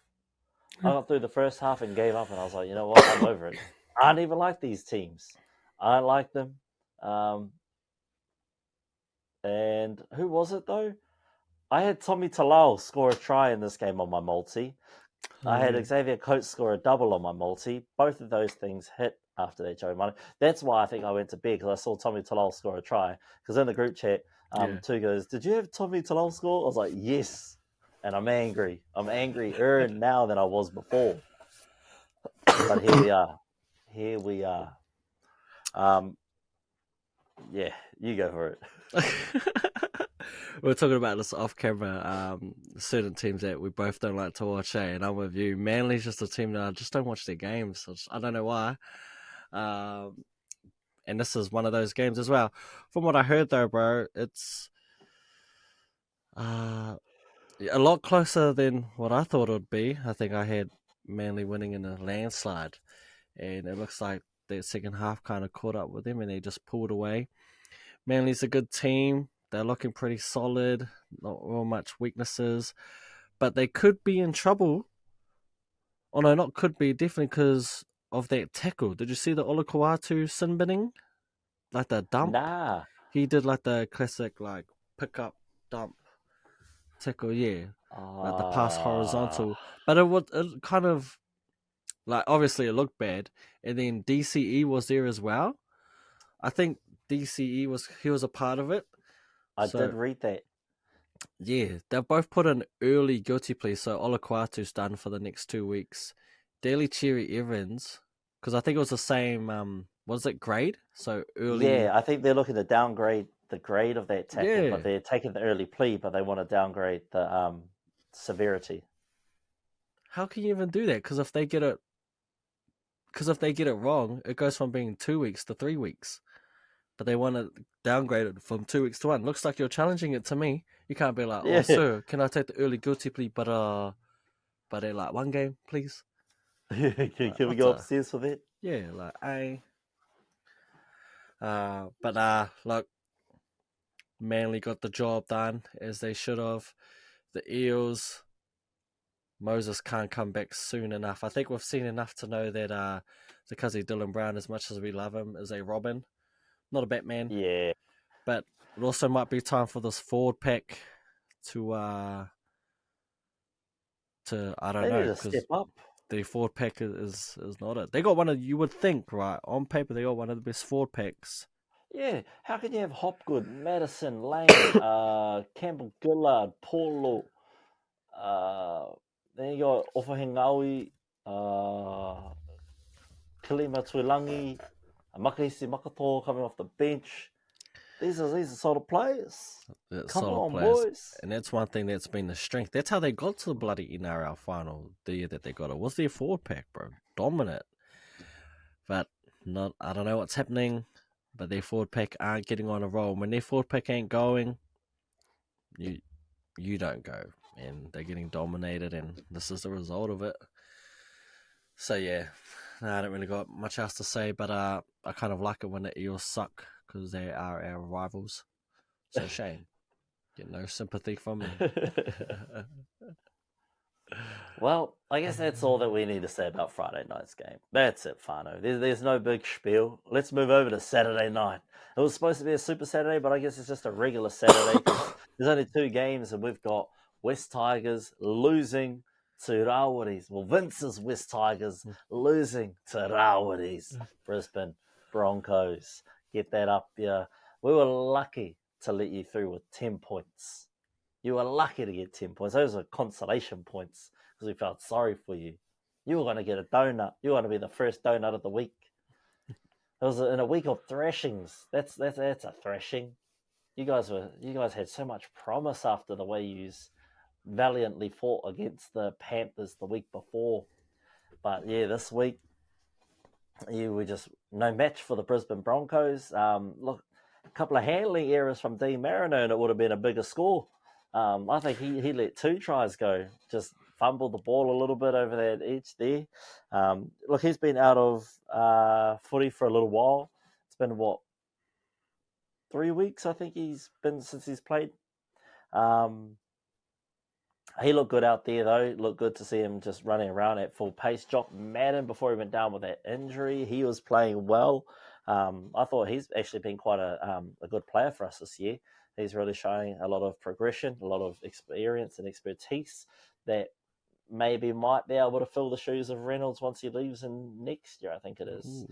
I got through the first half and gave up, and I was like, you know what? I'm over it. I don't even like these teams. I don't like them. And who was it, though? I had Tommy Talau score a try in this game on my multi. I had Xavier Coates score a double on my multi. Both of those things hit after that Joe Money. That's why I think I went to bed, because I saw Tommy Talau score a try. Because in the group chat, Two goes, "Did you have Tommy Talau score?" I was like, "Yes." And I'm angry. I'm angrier now than I was before. But here we are. Yeah, you go for it. We're talking about this off camera. Certain teams that we both don't like to watch, and I'm with you. Manly's just a team that I just don't watch their games. I don't know why. And this is one of those games as well. From what I heard, though, bro, it's a lot closer than what I thought it would be. I think I had Manly winning in a landslide, and it looks like that second half kind of caught up with them, and they just pulled away. Manly's a good team. They're looking pretty solid. Not real much weaknesses, but they could be in trouble. Oh no, not could be, definitely, because of that tackle. Did you see the Olakau'atu sin binning? Like the dump? Nah. He did like the classic like pick up, dump, tackle, yeah. Like the pass horizontal. But it kind of, like, obviously it looked bad. And then DCE was there as well. I think DCE was a part of it. I did read that. Yeah, they've both put an early guilty plea, so Olakau'atu's done for the next 2 weeks. Daly Cherry Evans, because I think it was the same, was it grade? So early. Yeah, I think they're looking to downgrade the grade of that tackle, but they're taking the early plea, but they want to downgrade the severity. how can you even do that? Because if they get it wrong, it goes from being 2 weeks to 3 weeks. But they want to downgrade it from 2 weeks to 1. Looks like you're challenging it to me. You can't be like, Yeah. oh, sir, can I take the early guilty plea, but like 1 game, please? Can we go upstairs for that? Yeah, like, look, Manly got the job done as they should have. The Eels, Moses can't come back soon enough. I think we've seen enough to know that because he's Dylan Brown, as much as we love him, is a Robin, not a Batman. Yeah. But it also might be time for this forward pack to I don't know, because step up. The forward pack is not it. They got one of, you would think, right, on paper they got one of the best forward packs. Yeah, how can you have Hopgood, Madison, Lane, Campbell Gillard, Paulo, then you got Ofahengaui, Kalima Tuilangi, Makahisi Makato coming off the bench. These are sort of players. Come on, boys. And that's one thing that's been the strength. That's how they got to the bloody NRL final the year that they got it. Was their forward pack, bro. Dominant. But I don't know what's happening, but their forward pack aren't getting on a roll. When their forward pack ain't going, you don't go. And they're getting dominated, and this is the result of it. So, yeah. I don't really got much else to say, but I kind of like it when the Eels suck, because they are our rivals. So shame. Get no sympathy from me. Well, I guess that's all that we need to say about Friday night's game. That's it, Fano. There's no big spiel. Let's move over to Saturday night. It was supposed to be a Super Saturday, but I guess it's just a regular Saturday. There's only 2 games, and we've got West Tigers losing to Rawaris. Well, Vince's West Tigers losing to Rawaris. Brisbane Broncos. Get that up, yeah. We were lucky to let you through with 10 points. You were lucky to get 10 points. Those are consolation points because we felt sorry for you. You were going to get a donut. You were going to be the first donut of the week. It was in a week of thrashings. That's a thrashing. You guys had so much promise after the way you valiantly fought against the Panthers the week before. But yeah, this week you were just no match for the Brisbane Broncos. Look, a couple of handling errors from Dean Mariner and it would have been a bigger score. I think he let 2 tries go. Just fumbled the ball a little bit over that edge there. Look, he's been out of footy for a little while. It's been, 3 weeks, I think he's been since he's played. He looked good out there, though. Looked good to see him just running around at full pace. Jock Madden, before he went down with that injury, he was playing well. I thought he's actually been quite a good player for us this year. He's really showing a lot of progression, a lot of experience and expertise that maybe might be able to fill the shoes of Reynolds once he leaves in next year, I think it is. Ooh.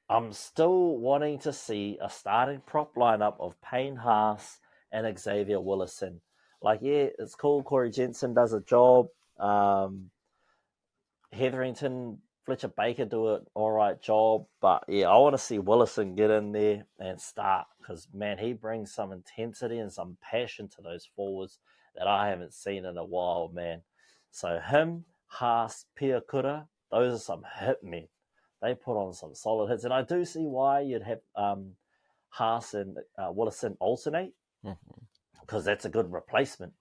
I'm still wanting to see a starting prop lineup of Payne Haas and Xavier Willison. Like, yeah, it's cool. Corey Jensen does a job. Hetherington, Fletcher Baker do an all right job. But, yeah, I want to see Willison get in there and start because, man, he brings some intensity and some passion to those forwards that I haven't seen in a while, man. So him, Haas, Pia Kura, those are some hit men. They put on some solid hits. And I do see why you'd have Haas and Willison alternate because that's a good replacement.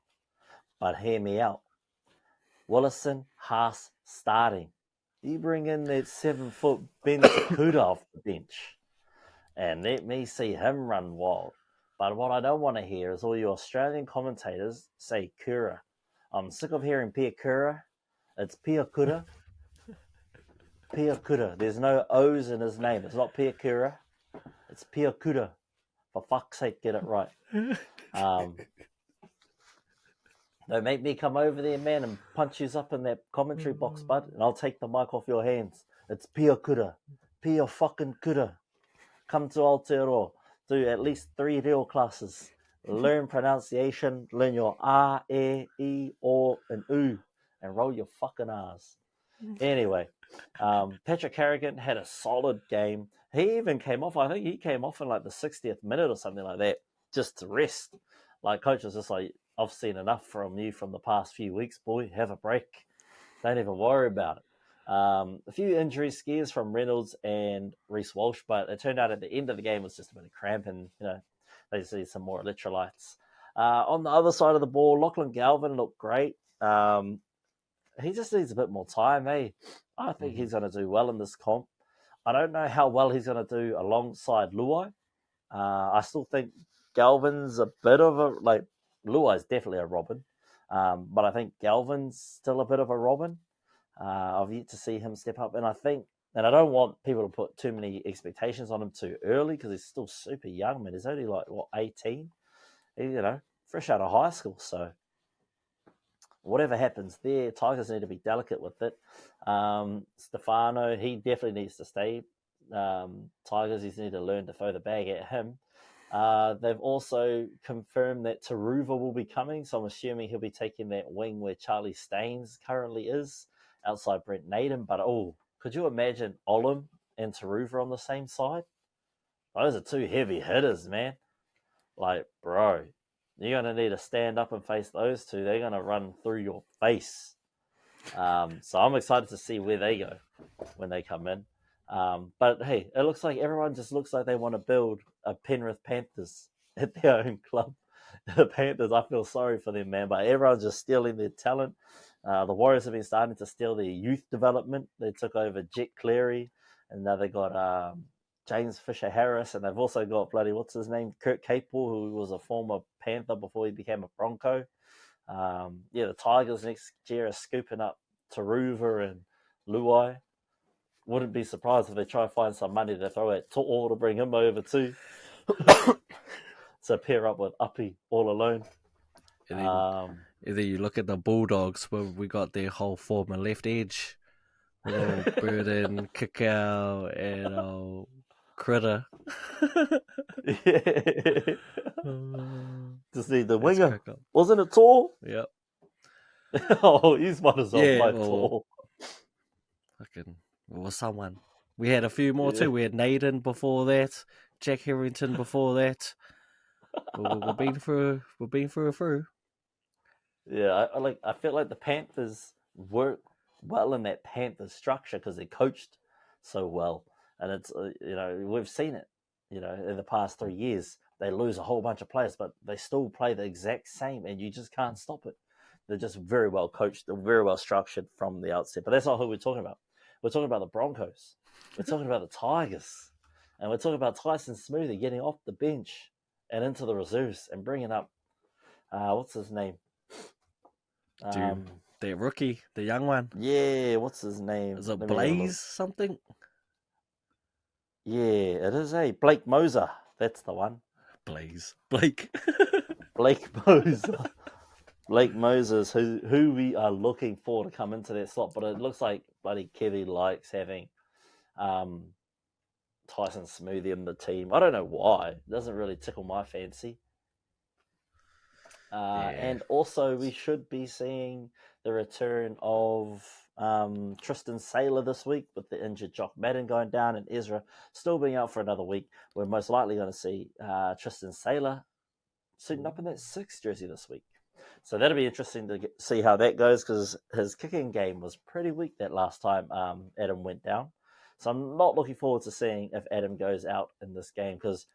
But hear me out. Willison, Haas starting. You bring in that 7-foot Ben Kuda off the bench and let me see him run wild. But what I don't want to hear is all your Australian commentators say Kura. I'm sick of hearing Pia Kura. It's Pia Kura. Pia Kura. There's no O's in his name. It's not Pia Kura. It's Pia Kura. For fuck's sake, get it right. Don't make me come over there, man, and punch you up in that commentary box, bud, and I'll take the mic off your hands. It's Pia Kura. Pia fucking Kura. Come to Aotearoa. Do at least 3 real classes. Learn pronunciation. Learn your A, E, I, O, and U. And roll your fucking R's. Anyway, Patrick Carrigan had a solid game. He even came off, I think he came off in like the 60th minute or something like that, just to rest. Like, coach was just like, I've seen enough from you from the past few weeks, boy. Have a break. Don't even worry about it. A few injury scares from Reynolds and Reece Walsh, but it turned out at the end of the game it was just a bit of cramp, and they just need some more electrolytes. On the other side of the ball, Lachlan Galvin looked great. He just needs a bit more time, eh? I think he's going to do well in this comp. I don't know how well he's going to do alongside Luai. I still think Galvin's a bit of a Luai's definitely a Robin, but I think Galvin's still a bit of a Robin. I've yet to see him step up, and I don't want people to put too many expectations on him too early because he's still super young, man. He's only 18, fresh out of high school. So whatever happens there, Tigers need to be delicate with it. Stefano, he definitely needs to stay. Tigers, he's need to learn to throw the bag at him. They've also confirmed that Taruva will be coming, so I'm assuming he'll be taking that wing where Charlie Staines currently is, outside Brent Naden. But could you imagine Olam and Taruva on the same side? Those are two heavy hitters, man. Bro, you're going to need to stand up and face those two. They're going to run through your face. So I'm excited to see where they go when they come in. But hey, it looks like everyone just looks like they want to build a Penrith Panthers at their own club. The Panthers, I feel sorry for them, man, but everyone's just stealing their talent. The Warriors have been starting to steal their youth development. They took over Jet Cleary, and now they got James Fisher-Harris, and they've also got what's his name, Kurt Capel, who was a former Panther before he became a Bronco. The Tigers next year are scooping up Taruva and Luai. Wouldn't be surprised if they try to find some money to throw at To'o to bring him over too. So pair up with Uppy all alone. Either you look at the Bulldogs where we got their whole former left edge. Burden, Cacao, and Critter. Just need the winger. Wasn't it Tor? Yep. He's one as well by Tor. Fucking, or someone. We had a few more too. We had Naden before that, Jack Harrington before that. We've been through a few. Yeah, I feel like the Panthers work well in that Panthers structure because they're coached so well, and it's we've seen it. In the past 3 years, they lose a whole bunch of players, but they still play the exact same, and you just can't stop it. They're just very well coached, they're very well structured from the outset. But that's not who we're talking about. We're talking about the Broncos. We're talking about the Tigers, and we're talking about Tyson Smoothy getting off the bench and into the reserves and bringing up what's his name? The rookie, the young one. Yeah, what's his name? Is it Blaze something? Yeah, it is Blake Moser. That's the one. Blake Moser. Blake Moses, who we are looking for to come into that slot, but it looks like bloody Kevy likes having Tyson Smoothy in the team. I don't know why. It doesn't really tickle my fancy. And also, we should be seeing the return of Tristan Saylor this week with the injured Jock Madden going down and Ezra still being out for another week. We're most likely going to see Tristan Saylor suiting up in that 6 jersey this week. So that'll be interesting to see how that goes because his kicking game was pretty weak that last time Adam went down. So I'm not looking forward to seeing if Adam goes out in this game because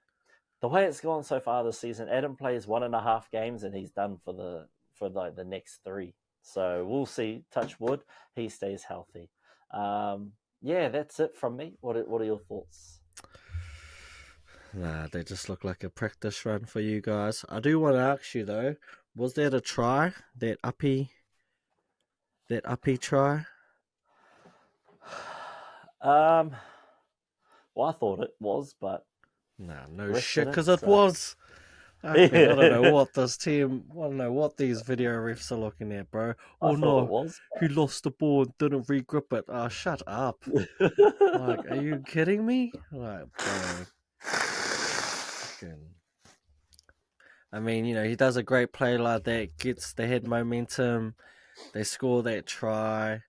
the way it's gone so far this season, Adam plays 1.5 games and he's done for the next 3. So we'll see. Touch wood, he stays healthy. That's it from me. What are your thoughts? Nah, they just look like a practice run for you guys. I do want to ask you though, was that a try? That uppy try? Well, I thought it was, but no shit, because it was. I don't know what this team. I don't know what these video refs are looking at, bro. Oh no, it was. He lost the ball and didn't regrip it. Oh, shut up! Are you kidding me? Bro. I mean, he does a great play like that, gets the head momentum. They score that try.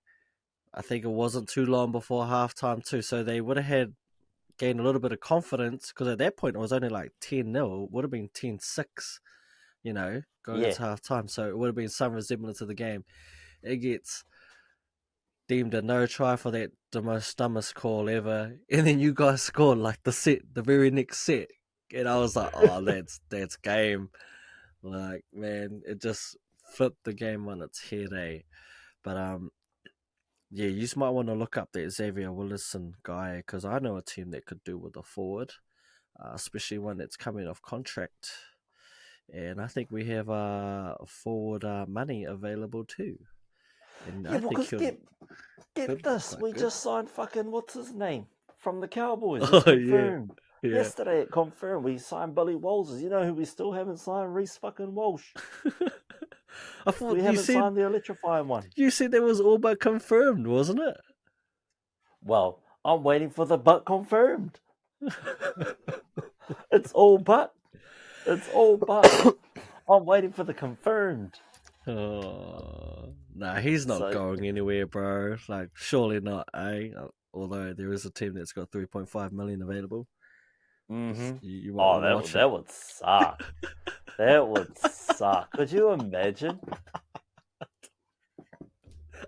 I think it wasn't too long before halftime too, so they would have gained a little bit of confidence because at that point it was only like 10-0. It would have been 10-6, going into halftime. So it would have been some resemblance of the game. It gets deemed a no try for that the most dumbest call ever, and then you guys scored like the very next set, and I was like, oh, that's game. Like, man, it just flipped the game on its head, eh? But yeah, you just might want to look up that Xavier Willison guy, because I know a team that could do with a forward, especially one that's coming off contract. And I think we have forward money available too. And Yeah, I think because get this, we good. just signed fucking what's his name from the Cowboys. It's Oh yeah, confirmed. yeah. Yesterday it confirmed we signed Billy Walters. You know who we still haven't signed? Reece fucking Walsh. I thought We haven't signed the electrifying one. you said that was all but confirmed, wasn't it? Well, I'm waiting for the but confirmed. It's all but. It's all but. I'm waiting for the confirmed. Oh, nah, he's not going anywhere, bro. Like, surely not, eh? Although there is a team that's got 3.5 million available. Mm-hmm. You might want to watch that would suck. That would suck. Could you imagine?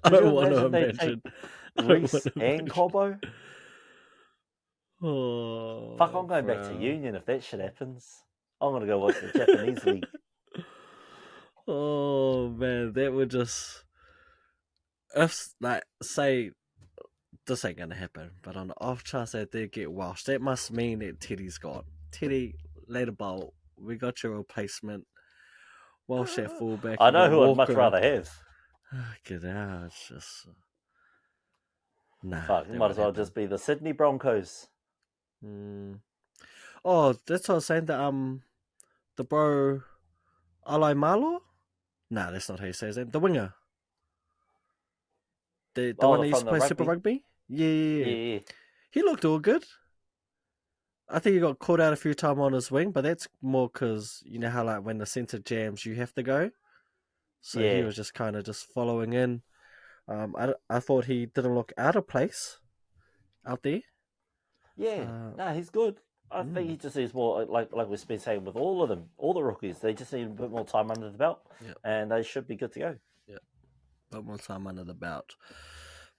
I don't want to imagine. Reece and Cobbo? Oh, fuck, I'm going back to Union if that shit happens. I'm going to go watch the Japanese league. Oh, man, that would just... If, like, say, this ain't going to happen, but on the off chance that they get Walsh, that must mean that Teddy's gone. Teddy, later bolt, we got your replacement. Walsh at fullback. I know who I'd much rather have. Get out, it's just... Nah. Fuck, it might as well just be the Sydney Broncos. Oh, that's what I was saying. The bro, Alai Malo? Nah, that's not how you say his name. The winger. The one that used to play Super Rugby? Yeah. He looked all good. I think he got caught out a few times on his wing, but that's more because, you know how like when the centre jams, you have to go. So he was just kind of just following in. I thought he didn't look out of place out there. Yeah, no, he's good. I think he just needs more, like we've been saying with all of them, all the rookies. They just need a bit more time under the belt, and they should be good to go. Yeah, a bit more time under the belt.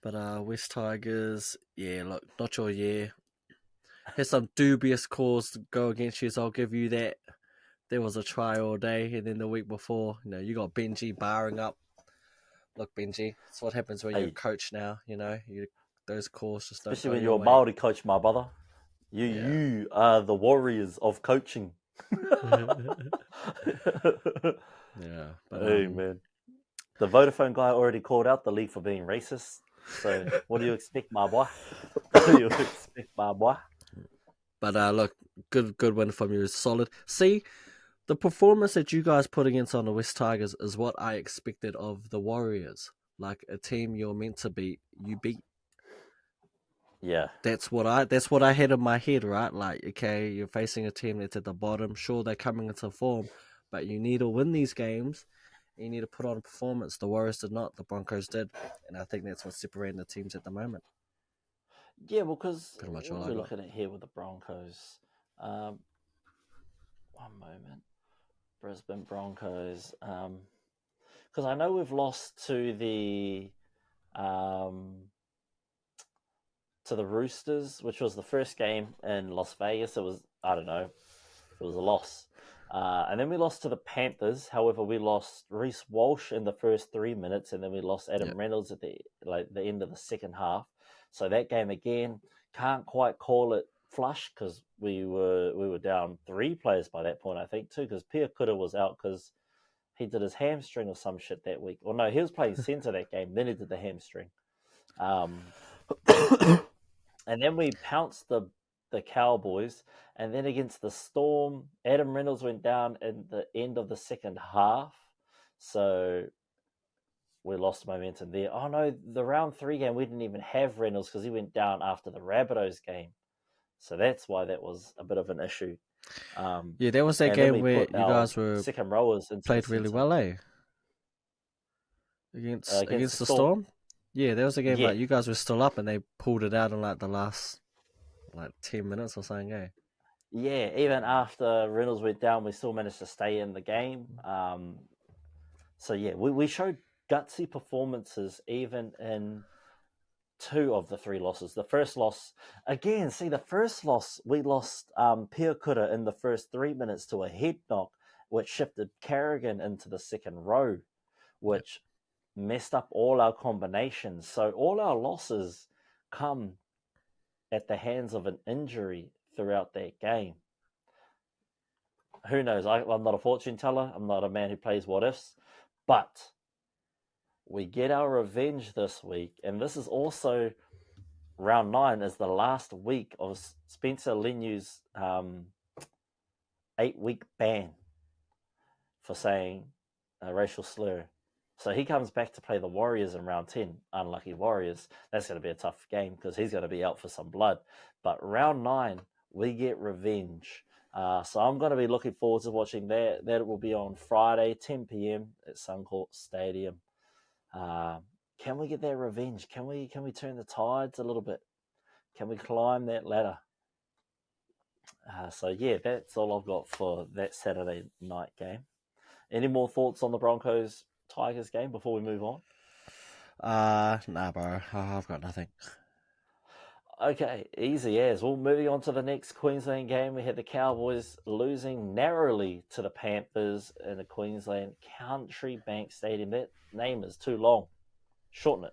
But West Tigers, yeah, look, not your year. Had some dubious calls to go against you, so I'll give you that. There was a try all day, and then the week before, you know, you got Benji barring up. Look, Benji, that's what happens when you're a coach now. You know, those calls just don't. Especially when you're a Māori coach, my brother. You are the warriors of coaching. Yeah. But, hey, man. The Vodafone guy already called out the league for being racist. So what do you expect, my boy? But look, good win from you. Solid. See, the performance that you guys put against on the West Tigers is what I expected of the Warriors. Like a team you're meant to beat, you beat. Yeah. That's what I had in my head, right? Like, okay, you're facing a team that's at the bottom. Sure, they're coming into form, but you need to win these games. You need to put on a performance. The Warriors did not. The Broncos did. And I think that's what's separating the teams at the moment. Yeah, well, because what we're looking at here with the Broncos. One moment. Brisbane Broncos. Because I know we've lost to the Roosters, which was the first game in Las Vegas. It was, I don't know, it was a loss. And then we lost to the Panthers. However, we lost Reece Walsh in the first 3 minutes, and then we lost Adam Reynolds at the end of the second half. So that game again, can't quite call it flush because we were down 3 players by that point, I think, too, because Pia Kuta was out because he did his hamstring or some shit that week. Or no, he was playing centre that game, then he did the hamstring. And then we pounced the Cowboys, and then against the Storm, Adam Reynolds went down in the end of the second half, so we lost momentum there. Oh no, the round 3 game, we didn't even have Reynolds because he went down after the Rabbitohs game, so that's why that was a bit of an issue. Yeah, that was that game where you guys were second rowers played really well, eh? Against the Storm. Yeah, that was a game like you guys were still up and they pulled it out in like the last 10 minutes or something, eh? Yeah, even after Reynolds went down, we still managed to stay in the game. So yeah, we showed gutsy performances even in 2 of the 3 losses. The first loss, again, the first loss, we lost Pia Kura in the first 3 minutes to a head knock, which shifted Carrigan into the second row, which messed up all our combinations. So all our losses come at the hands of an injury throughout that game. Who knows? I'm not a fortune teller. I'm not a man who plays what ifs. But we get our revenge this week. And this is also round 9 is the last week of Spencer Lenu's 8-week ban for saying a racial slur. So he comes back to play the Warriors in round 10. Unlucky Warriors. That's going to be a tough game because he's going to be out for some blood. But round 9, we get revenge. So I'm going to be looking forward to watching that. That will be on Friday, 10 p.m. at Suncorp Stadium. Can we get that revenge? Can we turn the tides a little bit? Can we climb that ladder? So yeah, that's all I've got for that Saturday night game. Any more thoughts on the Broncos Tigers game before we move on? Nah, bro. I've got nothing. Okay, easy as. Well, moving on to the next Queensland game, we had the Cowboys losing narrowly to the Panthers in the Queensland Country Bank Stadium. That name is too long. Shorten it.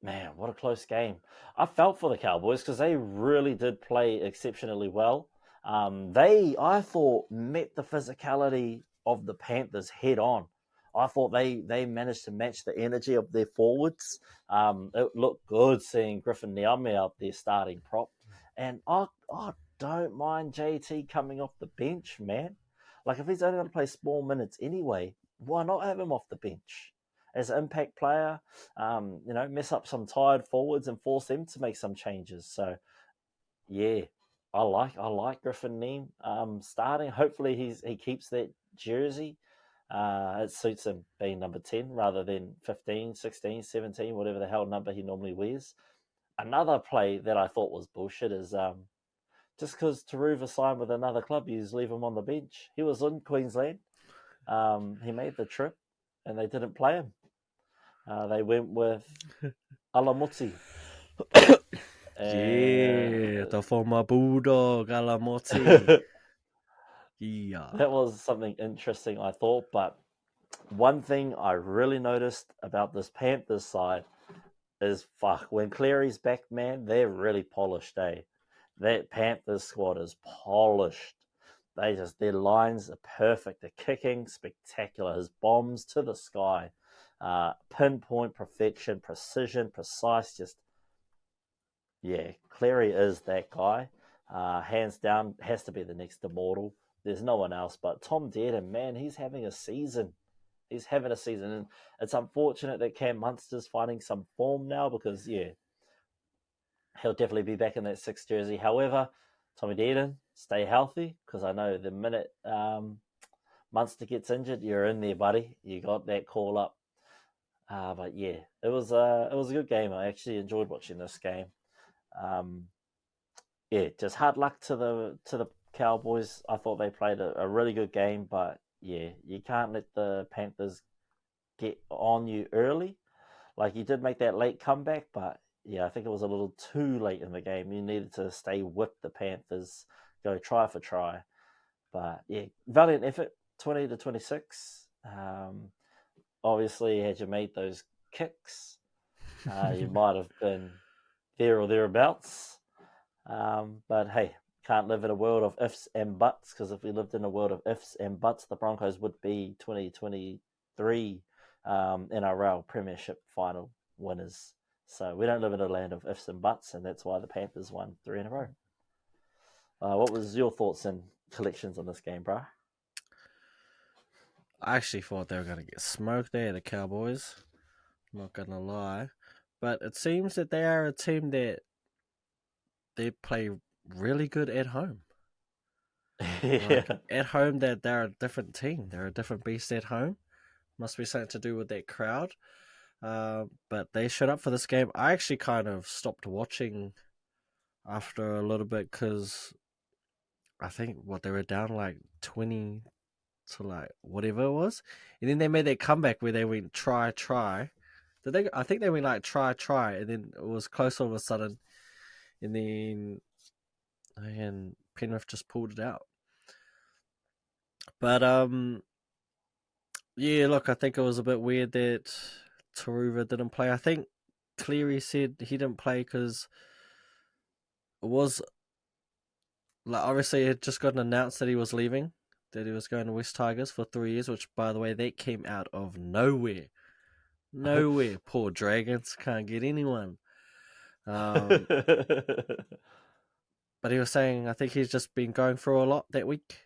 Man, what a close game. I felt for the Cowboys because they really did play exceptionally well. I thought, met the physicality of the Panthers head on. I thought they managed to match the energy of their forwards. It looked good seeing Griffin Niame out there starting prop. And I don't mind JT coming off the bench, man. Like, if he's only going to play small minutes anyway, why not have him off the bench? As an impact player, mess up some tired forwards and force them to make some changes. So, yeah, I like Griffin Neem starting. Hopefully he keeps that jersey. It suits him being number 10 rather than 15, 16, 17, whatever the hell number he normally wears. Another play that I thought was bullshit is just because Taruva signed with another club, you just leave him on the bench. He was in Queensland. He made the trip and they didn't play him. They went with Alamuti. Yeah, the former Bulldog, Alamuti. Yeah. That was something interesting, I thought. But one thing I really noticed about this Panthers side is, when Cleary's back, man, they're really polished, eh? That Panthers squad is polished. Their lines are perfect. The kicking, spectacular. His bombs to the sky. Pinpoint perfection, precision, precise. Cleary is that guy. Hands down, has to be the next immortal. There's no one else. But Tom Dearden, man, he's having a season. And it's unfortunate that Cam Munster's finding some form now because, he'll definitely be back in that 6 jersey. However, Tommy Dearden, stay healthy because I know the minute Munster gets injured, you're in there, buddy. You got that call up. But yeah, it was a good game. I actually enjoyed watching this game. Just hard luck to the Cowboys. I thought they played a really good game, but yeah, you can't let the Panthers get on you early. Like, you did make that late comeback, but yeah, I think it was a little too late in the game. You needed to stay with the Panthers, go try for try. But yeah, valiant effort, 20-26. Obviously, had you made those kicks, you might have been there or thereabouts. But hey, can't live in a world of ifs and buts, because if we lived in a world of ifs and buts, the Broncos would be 2023 NRL Premiership final winners. So we don't live in a land of ifs and buts, and that's why the Panthers won 3 in a row. What was your thoughts and collections on this game, bro? I actually thought they were going to get smoked there, the Cowboys. I'm not going to lie. But it seems that they are a team that they play really good at home. Like, at home, they're a different team. They're a different beast at home. Must be something to do with that crowd. But they showed up for this game. I actually kind of stopped watching after a little bit because I think they were down like 20 to like whatever it was. And then they made their comeback where they went try. I think they went like try, and then it was close all of a sudden, and then Penrith just pulled it out. But yeah, look, I think it was a bit weird that Taruva didn't play. I think Cleary said he didn't play because it was like obviously it just got announced that he was leaving, that he was going to West Tigers for 3 years, which by the way they came out of nowhere. Nowhere. Poor Dragons can't get anyone. But he was saying I think he's just been going through a lot that week.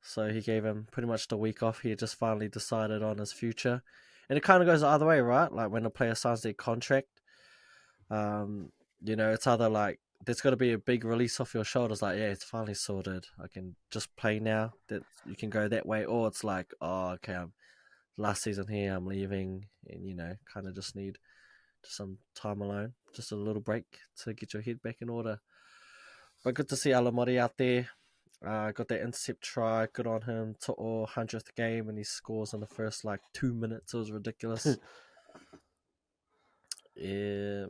So he gave him pretty much the week off. He had just finally decided on his future. And it kind of goes the other way, right? Like when a player signs their contract, it's either like there's got to be a big release off your shoulders, like, yeah, it's finally sorted. I can just play now. That you can go that way. Or it's like, oh, okay, I'm last season here, I'm leaving. And, kind of just need some time alone. Just a little break to get your head back in order. But good to see Alamori out there. Got that intercept try, good on him. To'o 100th game, and he scores in the first 2 minutes. It was ridiculous. Yeah,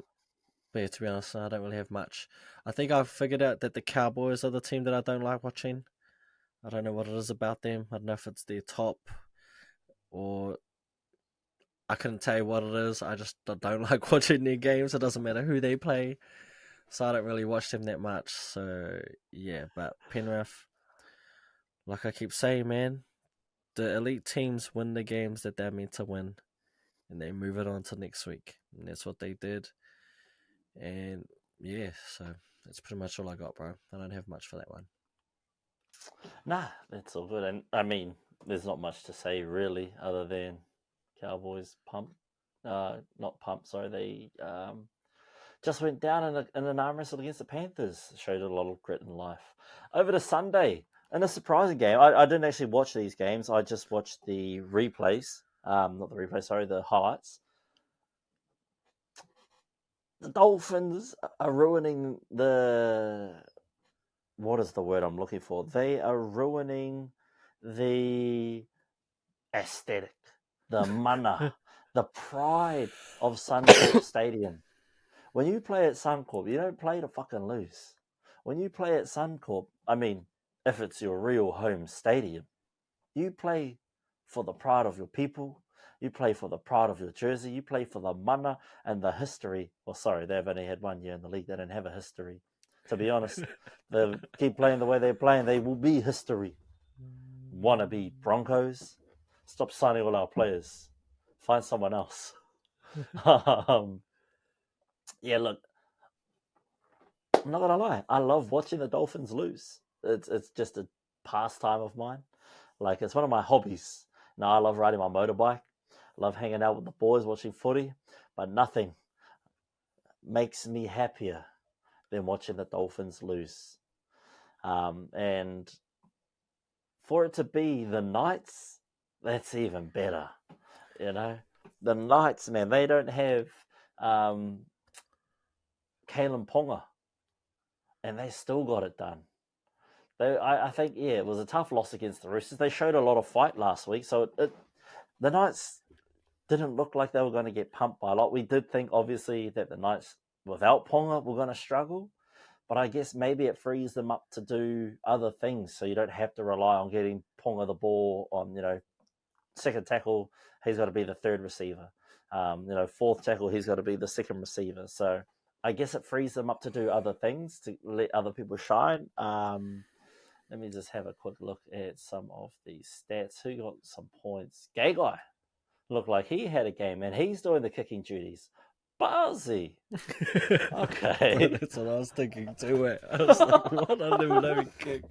but yeah, to be honest, I don't really have much. I think I've figured out that the Cowboys are the team that I don't like watching. I don't know what it is about them. I don't know if it's their top or I couldn't tell you what it is. I just don't like watching their games. It doesn't matter who they play. So I don't really watch them that much. So, yeah, but Penrith, like I keep saying, man, the elite teams win the games that they're meant to win. And they move it on to next week. And that's what they did. And, yeah, so that's pretty much all I got, bro. I don't have much for that one. Nah, that's all good. And, I mean, there's not much to say, really, other than Cowboys pump. Not pump, sorry. They... just went down in an arm wrestle against the Panthers. Showed a lot of grit in life. Over to Sunday, in a surprising game. I didn't actually watch these games. I just watched the replays. Not the replays, sorry, the highlights. The Dolphins are ruining the... What is the word I'm looking for? They are ruining the aesthetic, the mana, the pride of Suncorp Stadium. When you play at Suncorp, you don't play to fucking lose. When you play at Suncorp, I mean, if it's your real home stadium, you play for the pride of your people. You play for the pride of your jersey. You play for the mana and the history. Well, sorry, they've only had 1 year in the league. They don't have a history. To be honest, they keep playing the way they're playing. They will be history. Wannabe Broncos. Stop signing all our players. Find someone else. Yeah, look, I'm not gonna lie. I love watching the Dolphins lose. It's just a pastime of mine. It's one of my hobbies. Now I love riding my motorbike. I love hanging out with the boys, watching footy. But nothing makes me happier than watching the Dolphins lose. And for it to be the Knights, that's even better. The Knights, man, they don't have Kalen Ponga, and they still got it done. I think, it was a tough loss against the Roosters. They showed a lot of fight last week, so the Knights didn't look like they were going to get pumped by a lot. We did think, obviously, that the Knights, without Ponga, were going to struggle, but I guess maybe it frees them up to do other things, so you don't have to rely on getting Ponga the ball on, second tackle, he's got to be the third receiver. Fourth tackle, he's got to be the second receiver. So I guess it frees them up to do other things, to let other people shine. Let me just have a quick look at some of the stats. Who got some points? Gagai looked like he had a game, and he's doing the kicking duties. Barzy. Okay. That's what I was thinking too. I was like, what? I never know he kicked.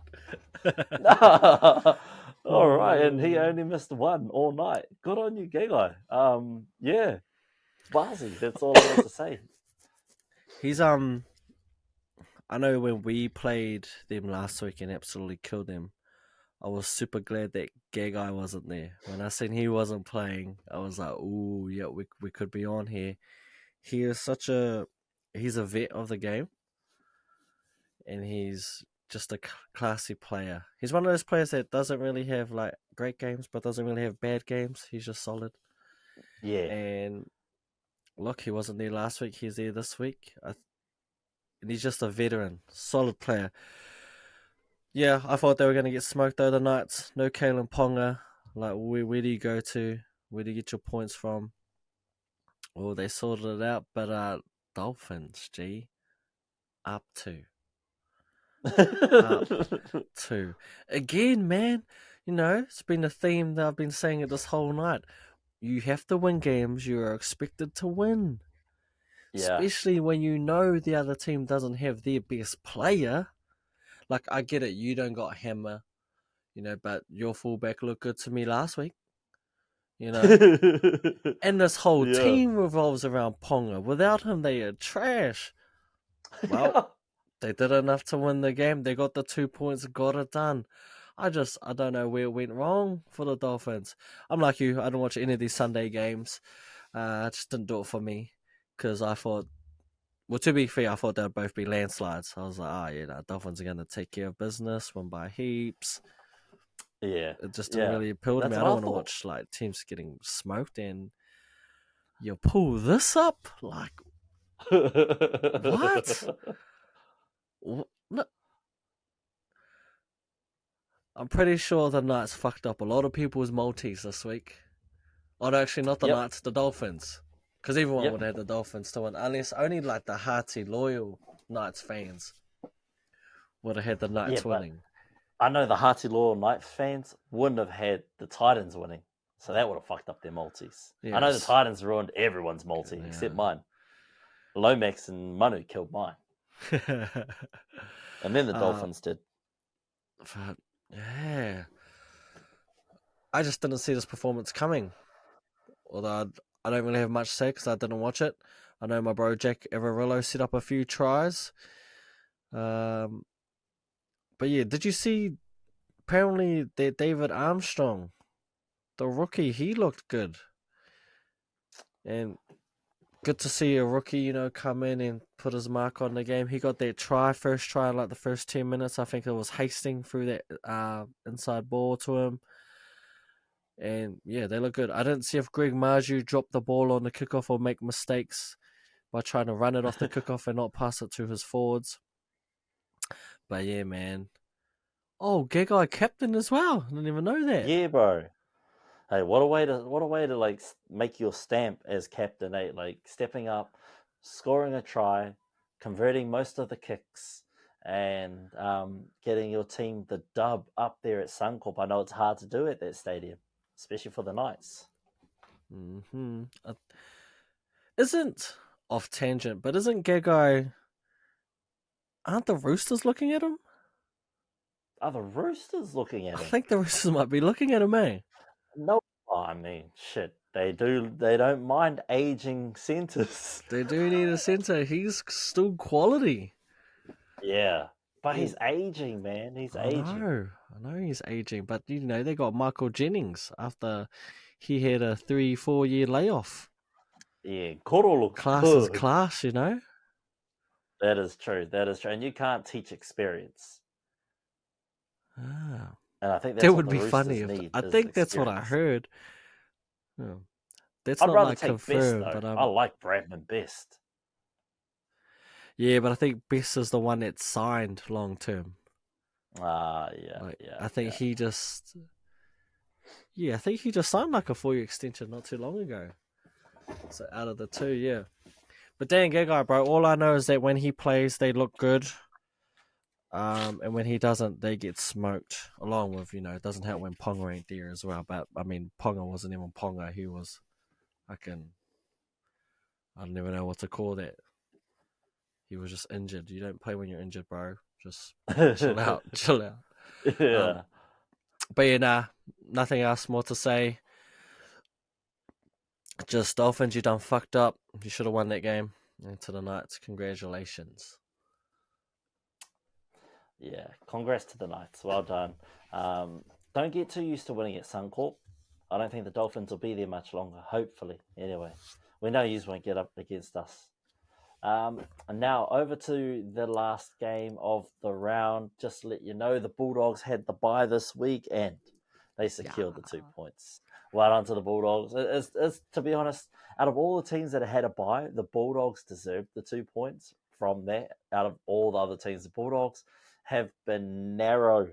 All right, and he only missed one all night. Good on you, Gagai. Yeah. Barzy, that's all I want to say. He's I know when we played them last week and absolutely killed them, I was super glad that Gagai wasn't there. When I seen he wasn't playing, I was like, ooh, yeah, we could be on here. He is he's a vet of the game, and he's just a classy player. He's one of those players that doesn't really have great games, but doesn't really have bad games. He's just solid. Yeah. And Look, he wasn't there last week. He's there this week. And he's just a veteran, solid player. Yeah, I thought they were going to get smoked though the Knights. No Kalen Ponga. Like, where do you go to? Where do you get your points from? Well, they sorted it out, but Dolphins, up 2. Up 2. Again, man, it's been a theme that I've been saying it this whole night. You have to win games you are expected to win. Yeah. Especially when you know the other team doesn't have their best player. Like, I get it, you don't got Hammer, but your fullback looked good to me last week. And this whole team revolves around Ponga. Without him, they are trash. Well, they did enough to win the game. They got the 2 points, got it done. I don't know where it went wrong for the Dolphins. I'm like you, I don't watch any of these Sunday games. It just didn't do it for me. Because I thought, well, to be fair, I thought they'd both be landslides. I was like, Dolphins are going to take care of business, win by heaps. Yeah. It just didn't really appeal to me. I don't want to watch like teams getting smoked and you pull this up? Like, what? No. I'm pretty sure the Knights fucked up a lot of people's multis this week. Oh, no, actually, not the Knights, the Dolphins. Because everyone would have the Dolphins to win, unless only like the hearty, loyal Knights fans would have had the Knights winning. I know the hearty, loyal Knights fans wouldn't have had the Titans winning, so that would have fucked up their multis. Yes. I know the Titans ruined everyone's multi except mine. Lomax and Manu killed mine. And then the Dolphins did. But, yeah. I just didn't see this performance coming. Although I don't really have much to say because I didn't watch it. I know my bro Jack Everillo set up a few tries. But yeah, did you see apparently that David Armstrong, the rookie, he looked good. And good to see a rookie, come in and put his mark on the game. He got that first try in like the first 10 minutes. I think it was Hastings through that inside ball to him. And yeah, they look good. I didn't see if Greg Marju dropped the ball on the kickoff or make mistakes by trying to run it off the kickoff and not pass it to his forwards. But yeah, man. Oh, Gagai captain as well. I didn't even know that. Yeah, bro. Hey, what a way to like make your stamp as captain, eh? Like stepping up, scoring a try, converting most of the kicks, and getting your team the dub up there at Suncorp. I know it's hard to do at that stadium, especially for the Knights. Mm-hmm. Isn't off tangent, but isn't Gagai? Aren't the Roosters looking at him? Are the Roosters looking at him? I think the Roosters might be looking at him, eh? No, I mean, shit. They do. They don't mind aging centers. They do need a center. He's still quality. Yeah, but he's aging, man. He's aging. I know he's aging, but they got Michael Jennings after he had a 3-4 year layoff. Yeah, Koro looks class good. is class, That is true. And you can't teach experience. Ah. And I think that would be funny. I think that's what I heard. Yeah. That's I'd not rather like take confirmed, Best, but I like Bradman best. Yeah, but I think Best is the one that's signed long term. Yeah. I think he just. Yeah, I think he just signed like a 4-year extension not too long ago. So out of the two, yeah. But Dan Gagai, bro, all I know is that when he plays, they look good. And when he doesn't, they get smoked. Along with, it doesn't help when Ponga ain't there as well. But, I mean, Ponga wasn't even Ponga. He was, I don't even know what to call that. He was just injured. You don't play when you're injured, bro. Just chill out. Yeah. But yeah, nothing else more to say. Just Dolphins, you done fucked up. You should have won that game. And to the Knights, congratulations. Yeah, congrats to the Knights. Well done. Don't get too used to winning at Suncorp. I don't think the Dolphins will be there much longer, hopefully. Anyway, we know you won't get up against us. And now over to the last game of the round. Just to let you know, the Bulldogs had the bye this week and they secured the 2 points. well done to the Bulldogs. It's to be honest, out of all the teams that had a bye, the Bulldogs deserved the 2 points from that. Out of all the other teams, the Bulldogs have been narrow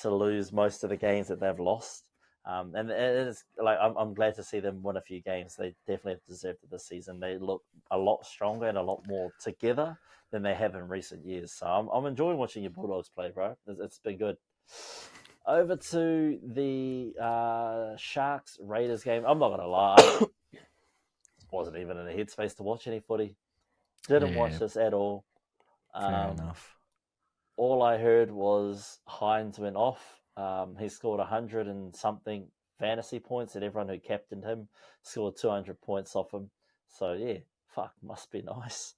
to lose most of the games that they've lost. And it is like I'm glad to see them win a few games. They definitely have deserved it this season. They look a lot stronger and a lot more together than they have in recent years. So I'm enjoying watching your Bulldogs play, bro. It's been good. Over to the Sharks Raiders game. I'm not gonna lie, I wasn't even in a headspace to watch any footy. Didn't watch this at all. Fair enough. All I heard was Hines went off. He scored 100 and something fantasy points, and everyone who captained him scored 200 points off him. So yeah, fuck, must be nice.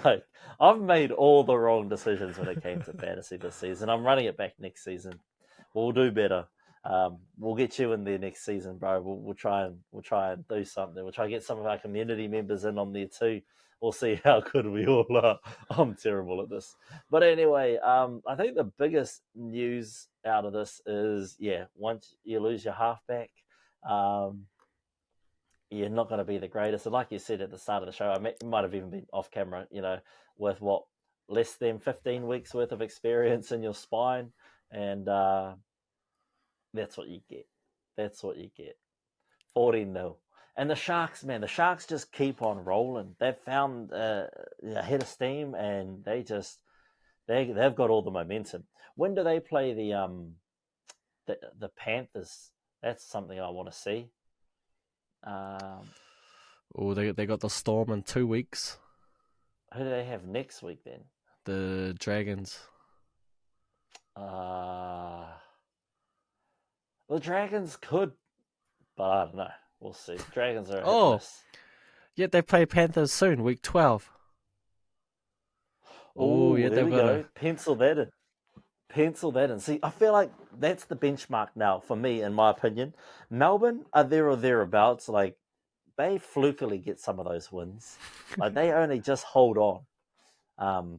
Like I've made all the wrong decisions when it came to fantasy this season. I'm running it back next season. We'll do better. We'll get you in there next season, bro. We'll try and do something. We'll try and get some of our community members in on there too. We'll see how good we all are. I'm terrible at this. But anyway, I think the biggest news out of this is, once you lose your halfback, you're not going to be the greatest. And like you said at the start of the show, it might have even been off camera, with less than 15 weeks worth of experience in your spine. And that's what you get. That's what you get. 14-0. And the Sharks, man, just keep on rolling. They've found a head of steam, and they've got all the momentum. When do they play the Panthers? That's something I want to see. They got the Storm in 2 weeks. Who do they have next week then? The Dragons. The Dragons could, but I don't know. We'll see. Dragons are a hit miss. Yeah, they play Panthers soon, week 12. Oh, yeah, there we go. Pencil that in. See, I feel like that's the benchmark now for me, in my opinion. Melbourne are there or thereabouts. Like, they flukily get some of those wins. Like, they only just hold on.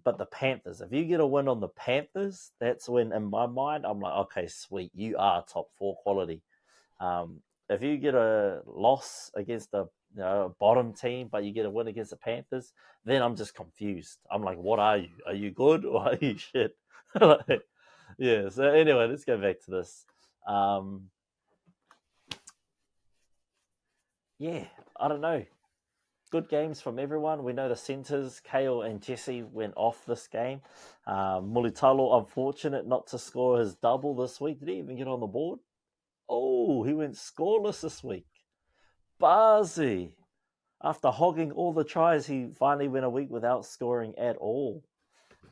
But the Panthers, if you get a win on the Panthers, that's when, in my mind, I'm like, okay, sweet, you are top 4 quality. If you get a loss against a bottom team, but you get a win against the Panthers, then I'm just confused. I'm like, what are you? Are you good or are you shit? Yeah, so anyway, let's go back to this. Yeah, I don't know. Good games from everyone. We know the centres, Kale and Jesse, went off this game. Mulitalo, unfortunate not to score his double this week. Did he even get on the board? Oh, he went scoreless this week. Barzy. After hogging all the tries, he finally went a week without scoring at all.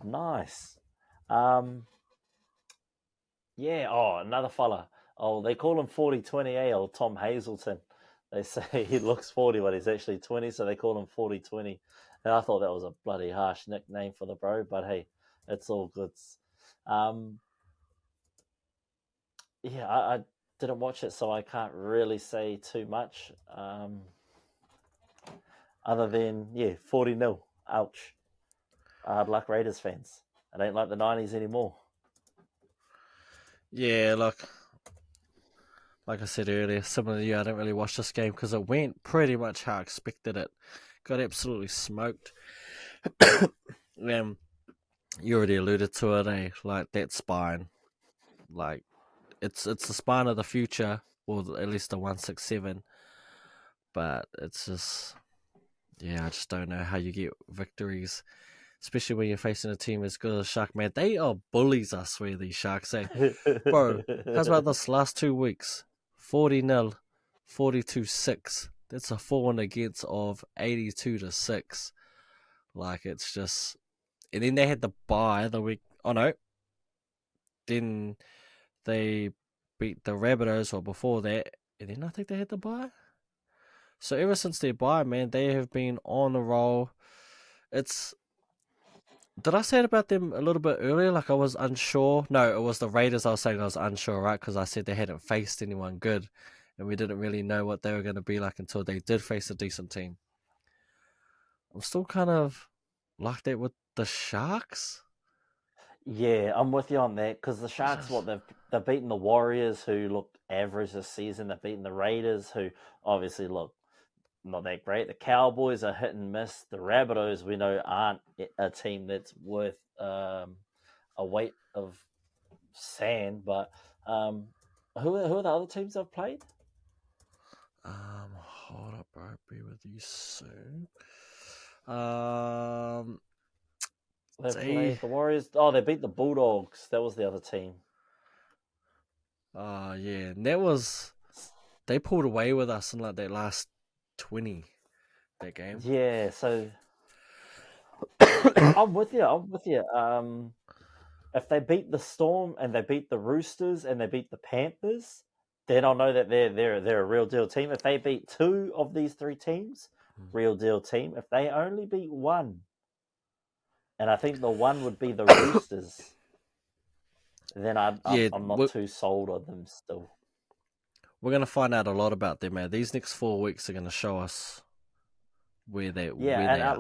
Nice. Another fella. Oh, they call him 40-20, or Tom Hazelton. They say he looks 40, but he's actually 20, so they call him 40-20. And I thought that was a bloody harsh nickname for the bro, but hey, it's all good. I didn't watch it, so I can't really say too much. Other than, 40-0. Ouch. Hard luck, Raiders fans. It ain't like the 90s anymore. Yeah, like I said earlier, similar to you, I didn't really watch this game because it went pretty much how I expected it. Got absolutely smoked. You already alluded to it, eh? Like that spine. Like it's the spine of the future, or at least the 167. But it's just, I just don't know how you get victories, especially when you're facing a team as good as Shark. Man, they are bullies, I swear, these Sharks. Bro, how's about this last 2 weeks? 40-0, 42-6. That's a 4-1 against of 82-6. Like, it's just... And then they had the bye the week... Oh, no. Then they beat the Rabbitohs, or before that. And then I think they had the bye. So ever since their bye, man, they have been on a roll. It's... Did I say it about them a little bit earlier? Like I was unsure. No, it was the Raiders I was saying I was unsure, right? Because I said they hadn't faced anyone good. And we didn't really know what they were going to be like until they did face a decent team. I'm still kind of like that with the Sharks. Yeah, I'm with you on that because the Sharks, they've beaten the Warriors, who looked average this season. They've beaten the Raiders, who obviously look not that great. The Cowboys are hit and miss. The Rabbitohs, we know, aren't a team that's worth a weight of sand. But who are the other teams they've played? Hold up, bro. Be with you soon. They played the Warriors. Oh, they beat the Bulldogs. That was the other team. Yeah, and they pulled away with us in like that last 20 that game. Yeah, so I'm with you. If they beat the Storm and they beat the Roosters and they beat the Panthers, then I'll know that they're a real deal team. If they beat two of these three teams, real deal team. If they only beat one, and I think the one would be the Roosters, then I'm not too sold on them still. We're gonna find out a lot about them, man. These next 4 weeks are gonna show us where they are.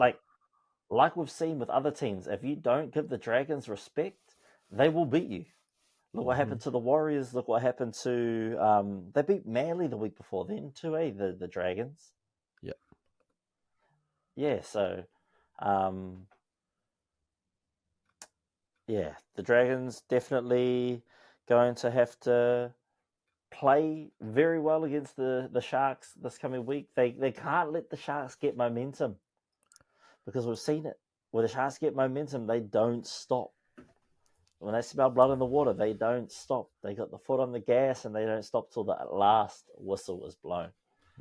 Like we've seen with other teams, if you don't give the Dragons respect, they will beat you. Look what happened to the Warriors. Look what happened to they beat Manly the week before then too, the Dragons. Yep. Yeah, so the Dragons definitely going to have to play very well against the Sharks this coming week. They can't let the Sharks get momentum, because we've seen it. When the Sharks get momentum, they don't stop. When they smell blood in the water, they don't stop. They got the foot on the gas, and they don't stop till the last whistle is blown.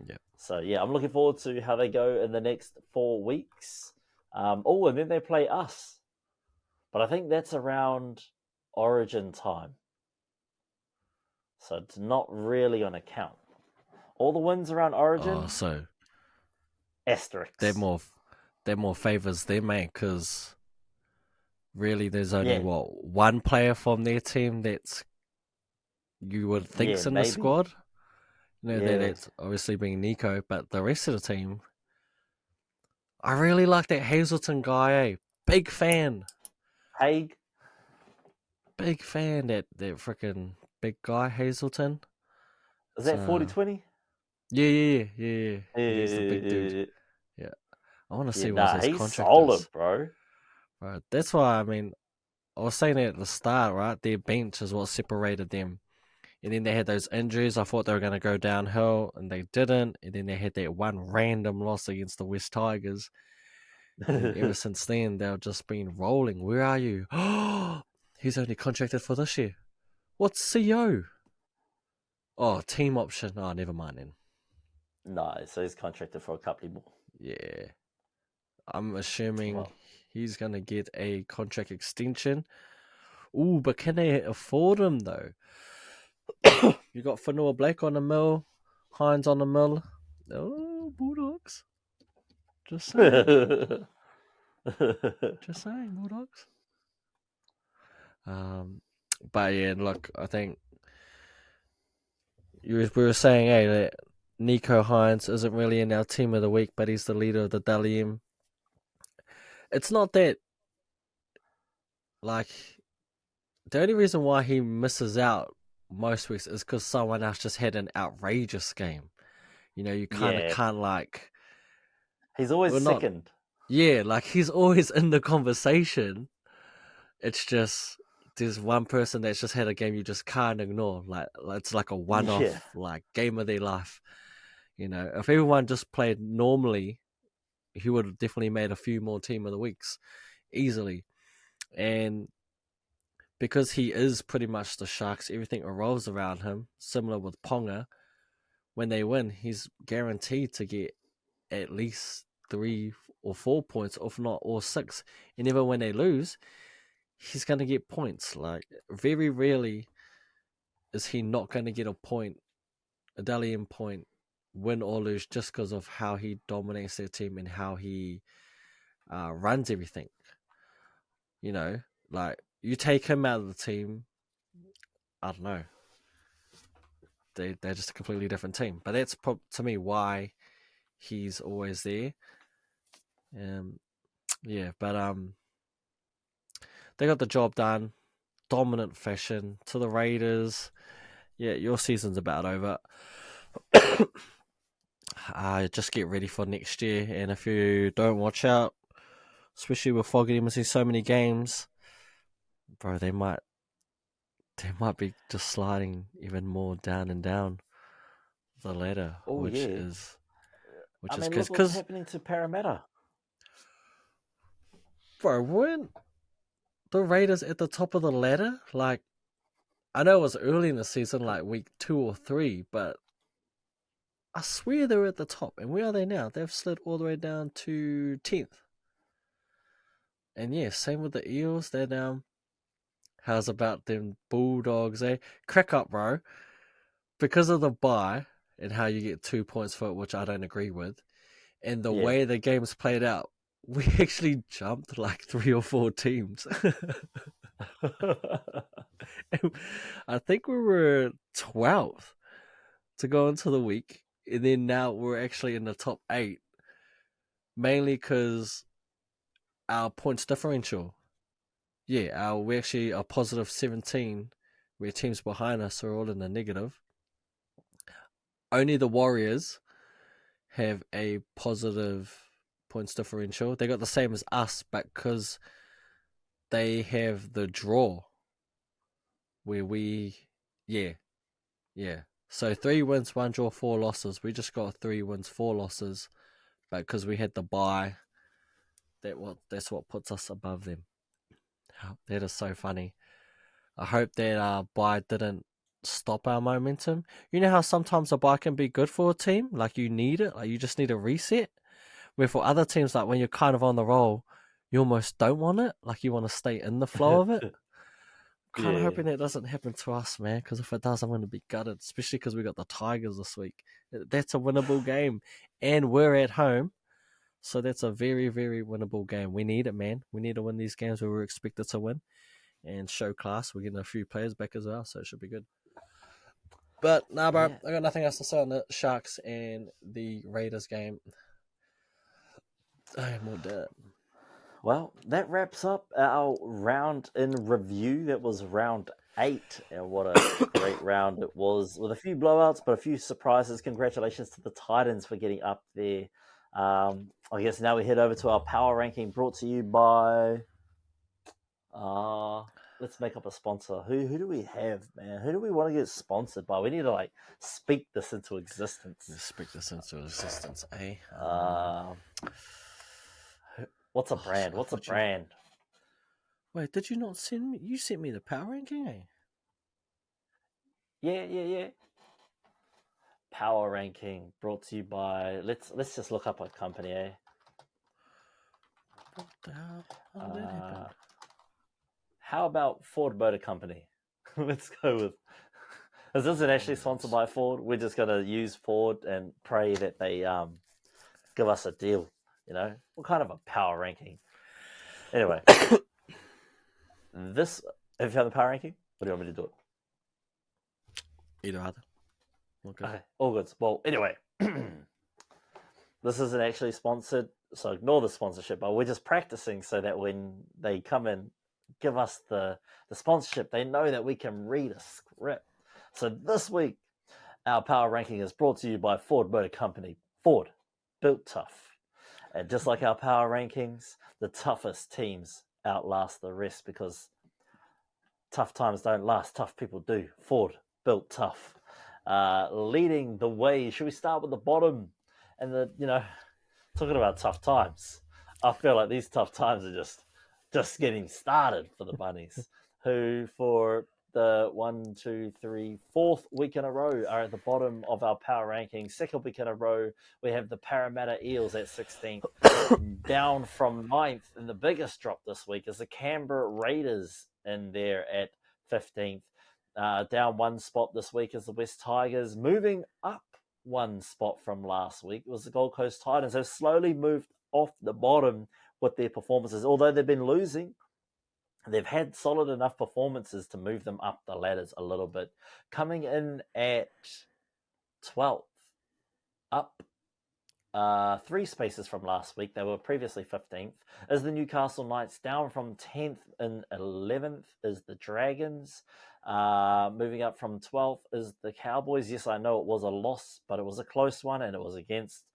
Yeah. So, I'm looking forward to how they go in the next 4 weeks. And then they play us. But I think that's around Origin time. So it's not really on account. All the wins around Origin. So asterisks. They're more favours them, mate, because really there's only one player from their team that's you would think's in the squad. That's obviously being Nico, but the rest of the team, I really like that Hazelton guy. Big fan. Haig. Big fan, that freaking big guy Hazelton. Is that 40-20? Yeah. He's the big dude. Yeah, I want to see what his contract is. He's solid, bro. Right, that's why I was saying it at the start, right? Their bench is what separated them. And then they had those injuries. I thought they were going to go downhill, and they didn't. And then they had that one random loss against the West Tigers. And ever since then, they've just been rolling. Where are you? He's only contracted for this year. What's CO? Oh, team option. Oh, never mind then. No, so he's contracted for a couple more. Yeah. I'm assuming he's going to get a contract extension. Ooh, but can they afford him, though? You got Fanua Blake on the mill, Hines on the mill. Oh, Bulldogs. Just saying. Just saying, Bulldogs. But yeah, look, I think we were saying, hey, that Nico Hines isn't really in our team of the week, but he's the leader of the Dalium. It's not that, like, the only reason why he misses out most weeks is because someone else just had an outrageous game. You kind of can't, like... He's always second. Yeah, like, he's always in the conversation. It's just... there's one person that's just had a game you just can't ignore. Like it's like a one-off, like game of their life. If everyone just played normally, he would have definitely made a few more team of the weeks easily. And because he is pretty much the Sharks, everything revolves around him. Similar with Ponga, when they win, he's guaranteed to get at least 3 or 4 points, if not all 6. And even when they lose, he's going to get points. Like, very rarely is he not going to get a point, a Dalian point, win or lose, just because of how he dominates their team and how he runs everything. Like, you take him out of the team, I don't know. They're just a completely different team. But that's, to me, why he's always there. Yeah, but... They got the job done, dominant fashion to the Raiders. Yeah, your season's about over. Just get ready for next year, and if you don't watch out, especially with Fogarty missing so many games, bro, they might be just sliding even more down and down the ladder, Oh which yeah. is Look what's happening to Parramatta. Bro, weren't the Raiders at the top of the ladder? Like, I know it was early in the season, like week 2 or 3, but I swear they were at the top. And where are they now? They've slid all the way down to 10th. And yeah, same with the Eels. They're down. How's about them Bulldogs, eh? Crack up, bro. Because of the bye and how you get 2 points for it, which I don't agree with, and the way the game's played out, we actually jumped like 3 or 4 teams. I think we were 12th to go into the week, and then now we're actually in the top 8, mainly because our points differential. Yeah, we're actually a positive 17, where teams behind us are all in the negative. Only the Warriors have a positive points differential. They got the same as us, but because they have the draw, where we, yeah. So 3 wins, 1 draw, 4 losses. We just got 3 wins, 4 losses, but because we had the bye, that's what puts us above them. That is so funny. I hope that bye didn't stop our momentum. You know how sometimes a bye can be good for a team, like you need it, like you just need a reset. Where for other teams, like when you're kind of on the roll, you almost don't want it, like you want to stay in the flow of it. Kind of hoping that doesn't happen to us, man, because if it does, I'm going to be gutted, especially because we got the Tigers this week. That's a winnable game, and we're at home, so that's a very, very winnable game. We need it, man. We need to win these games where we're expected to win and show class. We're getting a few players back as well, so it should be good. But, nah, bro, I got nothing else to say on the Sharks and the Raiders game. I am all done. Well, that wraps up our round in review. That was round 8, and what a great round it was, with a few blowouts but a few surprises. Congratulations to the Titans for getting up there. I guess now we head over to our power ranking, brought to you by let's make up a sponsor. Who do we have, man? Who do we want to get sponsored by? We need to speak this into existence. Eh? What's a brand? What's a brand? Wait, did you not send me? You sent me the power ranking, eh? Yeah. Power ranking brought to you by. Let's just look up a company, eh? What the hell? How did that happen? How about Ford Motor Company? Let's go with. This isn't actually sponsored by Ford. We're just gonna use Ford and pray that they give us a deal. You know, what kind of a power ranking? Anyway, this. Have you found the power ranking? Or do you want me to do it? Either other. Okay, all good. Well, anyway, this isn't actually sponsored, so ignore the sponsorship, but we're just practicing so that when they come and give us the sponsorship, they know that we can read a script. So this week, our power ranking is brought to you by Ford Motor Company. Ford, built tough. And just like our power rankings, the toughest teams outlast the rest, because tough times don't last, tough people do. Ford, built tough. Leading the way. Should we start with the bottom? And talking about tough times, I feel like these tough times are just getting started for the Bunnies, who for the 4th week in a row are at the bottom of our power ranking. 2nd week in a row, we have the Parramatta Eels at 16th, down from 9th, and the biggest drop this week is the Canberra Raiders in there at 15th. Down 1 spot this week is the West Tigers. Moving up 1 spot from last week was the Gold Coast Titans. They've slowly moved off the bottom with their performances. Although they've been losing, they've had solid enough performances to move them up the ladders a little bit. Coming in at 12th, up 3 spaces from last week. They were previously 15th. Is the Newcastle Knights. Down from 10th and 11th is the Dragons. Moving up from 12th is the Cowboys. Yes, I know it was a loss, but it was a close one, and it was against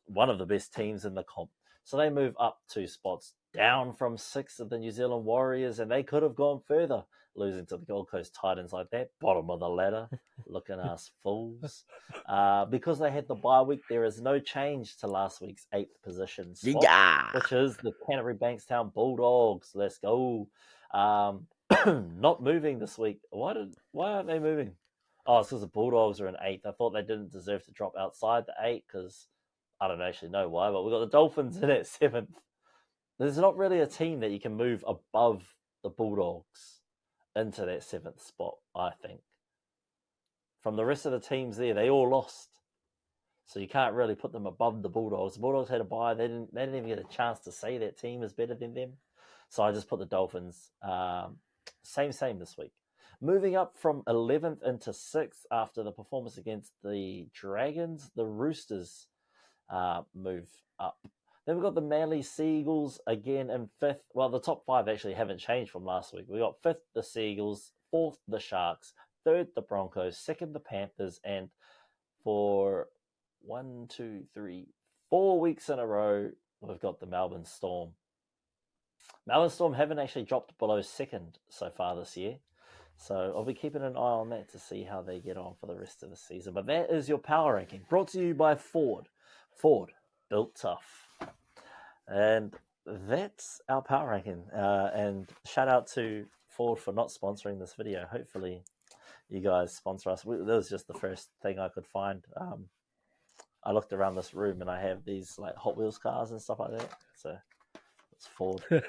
one of the best teams in the comp. So they move up 2 spots. Down from 6th of the New Zealand Warriors, and they could have gone further, losing to the Gold Coast Titans like that. Bottom of the ladder, looking ass fools. Because they had the bye week, there is no change to last week's 8th position spot, which is the Canterbury Bankstown Bulldogs. Let's go. Not moving this week. Why aren't they moving? Oh, it's because the Bulldogs are in 8th. I thought they didn't deserve to drop outside the 8 because I don't actually know why, but we've got the Dolphins in at 7th. There's not really a team that you can move above the Bulldogs into that 7th spot, I think. From the rest of the teams there, they all lost. So you can't really put them above the Bulldogs. The Bulldogs had a bye. They didn't even get a chance to say that team is better than them. So I just put the Dolphins same this week. Moving up from 11th into 6th after the performance against the Dragons, the Roosters move up. Then we've got the Manly Seagulls again in 5th. Well, the top 5 actually haven't changed from last week. We got 5th, the Seagulls, 4th, the Sharks, 3rd, the Broncos, 2nd, the Panthers, and for 4 weeks in a row, we've got the Melbourne Storm. Melbourne Storm haven't actually dropped below 2nd so far this year. So I'll be keeping an eye on that to see how they get on for the rest of the season. But that is your power ranking, brought to you by Ford. Ford, built tough. And that's our power ranking. And shout out to Ford for not sponsoring this video. Hopefully you guys sponsor us. That was just the first thing I could find. I looked around this room and I have these like Hot Wheels cars and stuff like that. So it's Ford. Should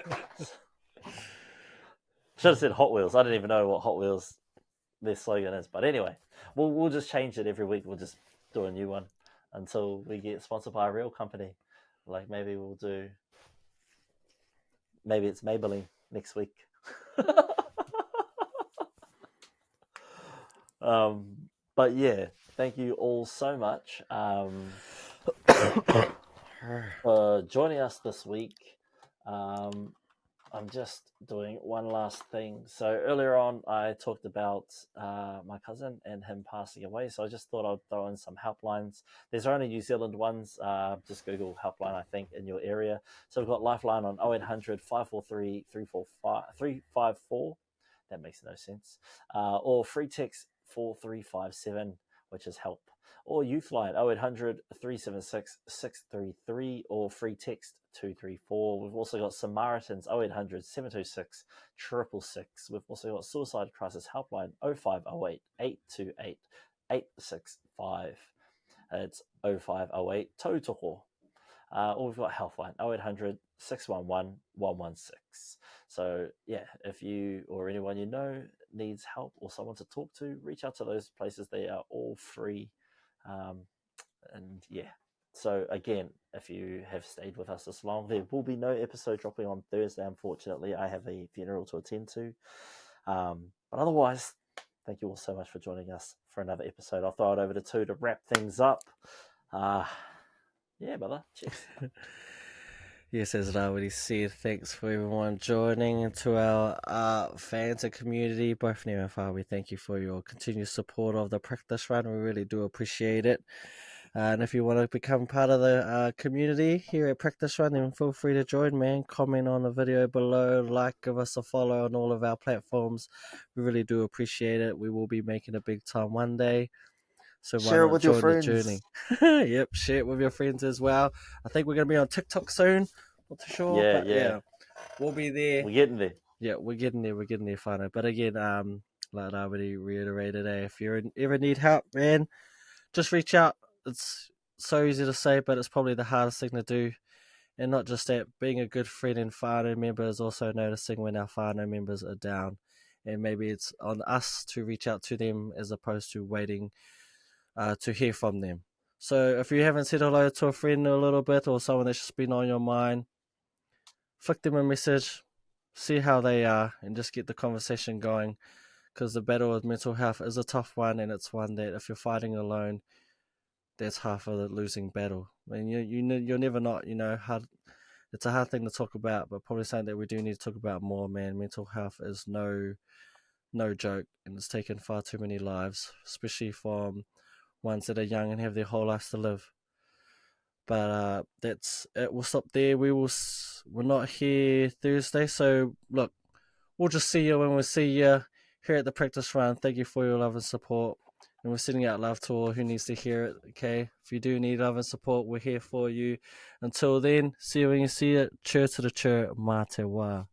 have said Hot Wheels. I didn't even know what Hot Wheels their slogan is. But anyway, we'll just change it every week. We'll just do a new one until we get sponsored by a real company. Like maybe it's Maybelline next week. But yeah, thank you all so much for joining us this week. I'm just doing one last thing. So earlier on, I talked about my cousin and him passing away. So I just thought I'd throw in some helplines. There's only New Zealand ones. Just Google helpline, I think, in your area. So we've got Lifeline on 0800 543 354. That makes no sense. Or free text 4357, which is help. Or Youthline 0800 376 633, or free text 234. We've also got Samaritans 0800 726 666. We've also got Suicide Crisis Helpline 0508 828 865. It's 0508 Tautoko. Or we've got Healthline 0800 611 116. So yeah, if you or anyone you know needs help or someone to talk to, reach out to those places. They are all free. And yeah, so again, if you have stayed with us this long, there will be no episode dropping on Thursday. Unfortunately, I have a funeral to attend to. But otherwise, thank you all so much for joining us for another episode. I'll throw it over to two to wrap things up. Yeah, brother. Cheers. Yes, as I already said, thanks for everyone joining, and to our fans and community, both near and far. We thank you for your continued support of the practice run. We really do appreciate it. And if you want to become part of the community here at Practice Run, then feel free to join, man. Comment on the video below, give us a follow on all of our platforms. We really do appreciate it. We will be making a big time one day. So share it with your friends. Journey. Yep, share it with your friends as well. I think we're going to be on TikTok soon. Not too sure, but yeah, we'll be there. We're getting there. Yeah, we're getting there, finally. But again, like I already reiterated, if you ever need help, man, just reach out. It's so easy to say, but it's probably the hardest thing to do. And not just that, being a good friend and whānau member is also noticing when our whānau members are down. And maybe it's on us to reach out to them as opposed to waiting to hear from them. So if you haven't said hello to a friend in a little bit, or someone that's just been on your mind, flick them a message, see how they are, and just get the conversation going. Because the battle with mental health is a tough one, and it's one that if you're fighting alone, that's half of the losing battle. I mean, you're never not, hard. It's a hard thing to talk about, but probably something that we do need to talk about more, man. Mental health is no joke, and it's taken far too many lives, especially from ones that are young and have their whole lives to live. But that's it. We'll stop there. We're not here Thursday, so look, we'll just see you when we see you here at the practice round. Thank you for your love and support. And we're sending out love to all who needs to hear it, okay? If you do need love and support, we're here for you. Until then, see you when you see it. Cheer to the cheer, mā te wā.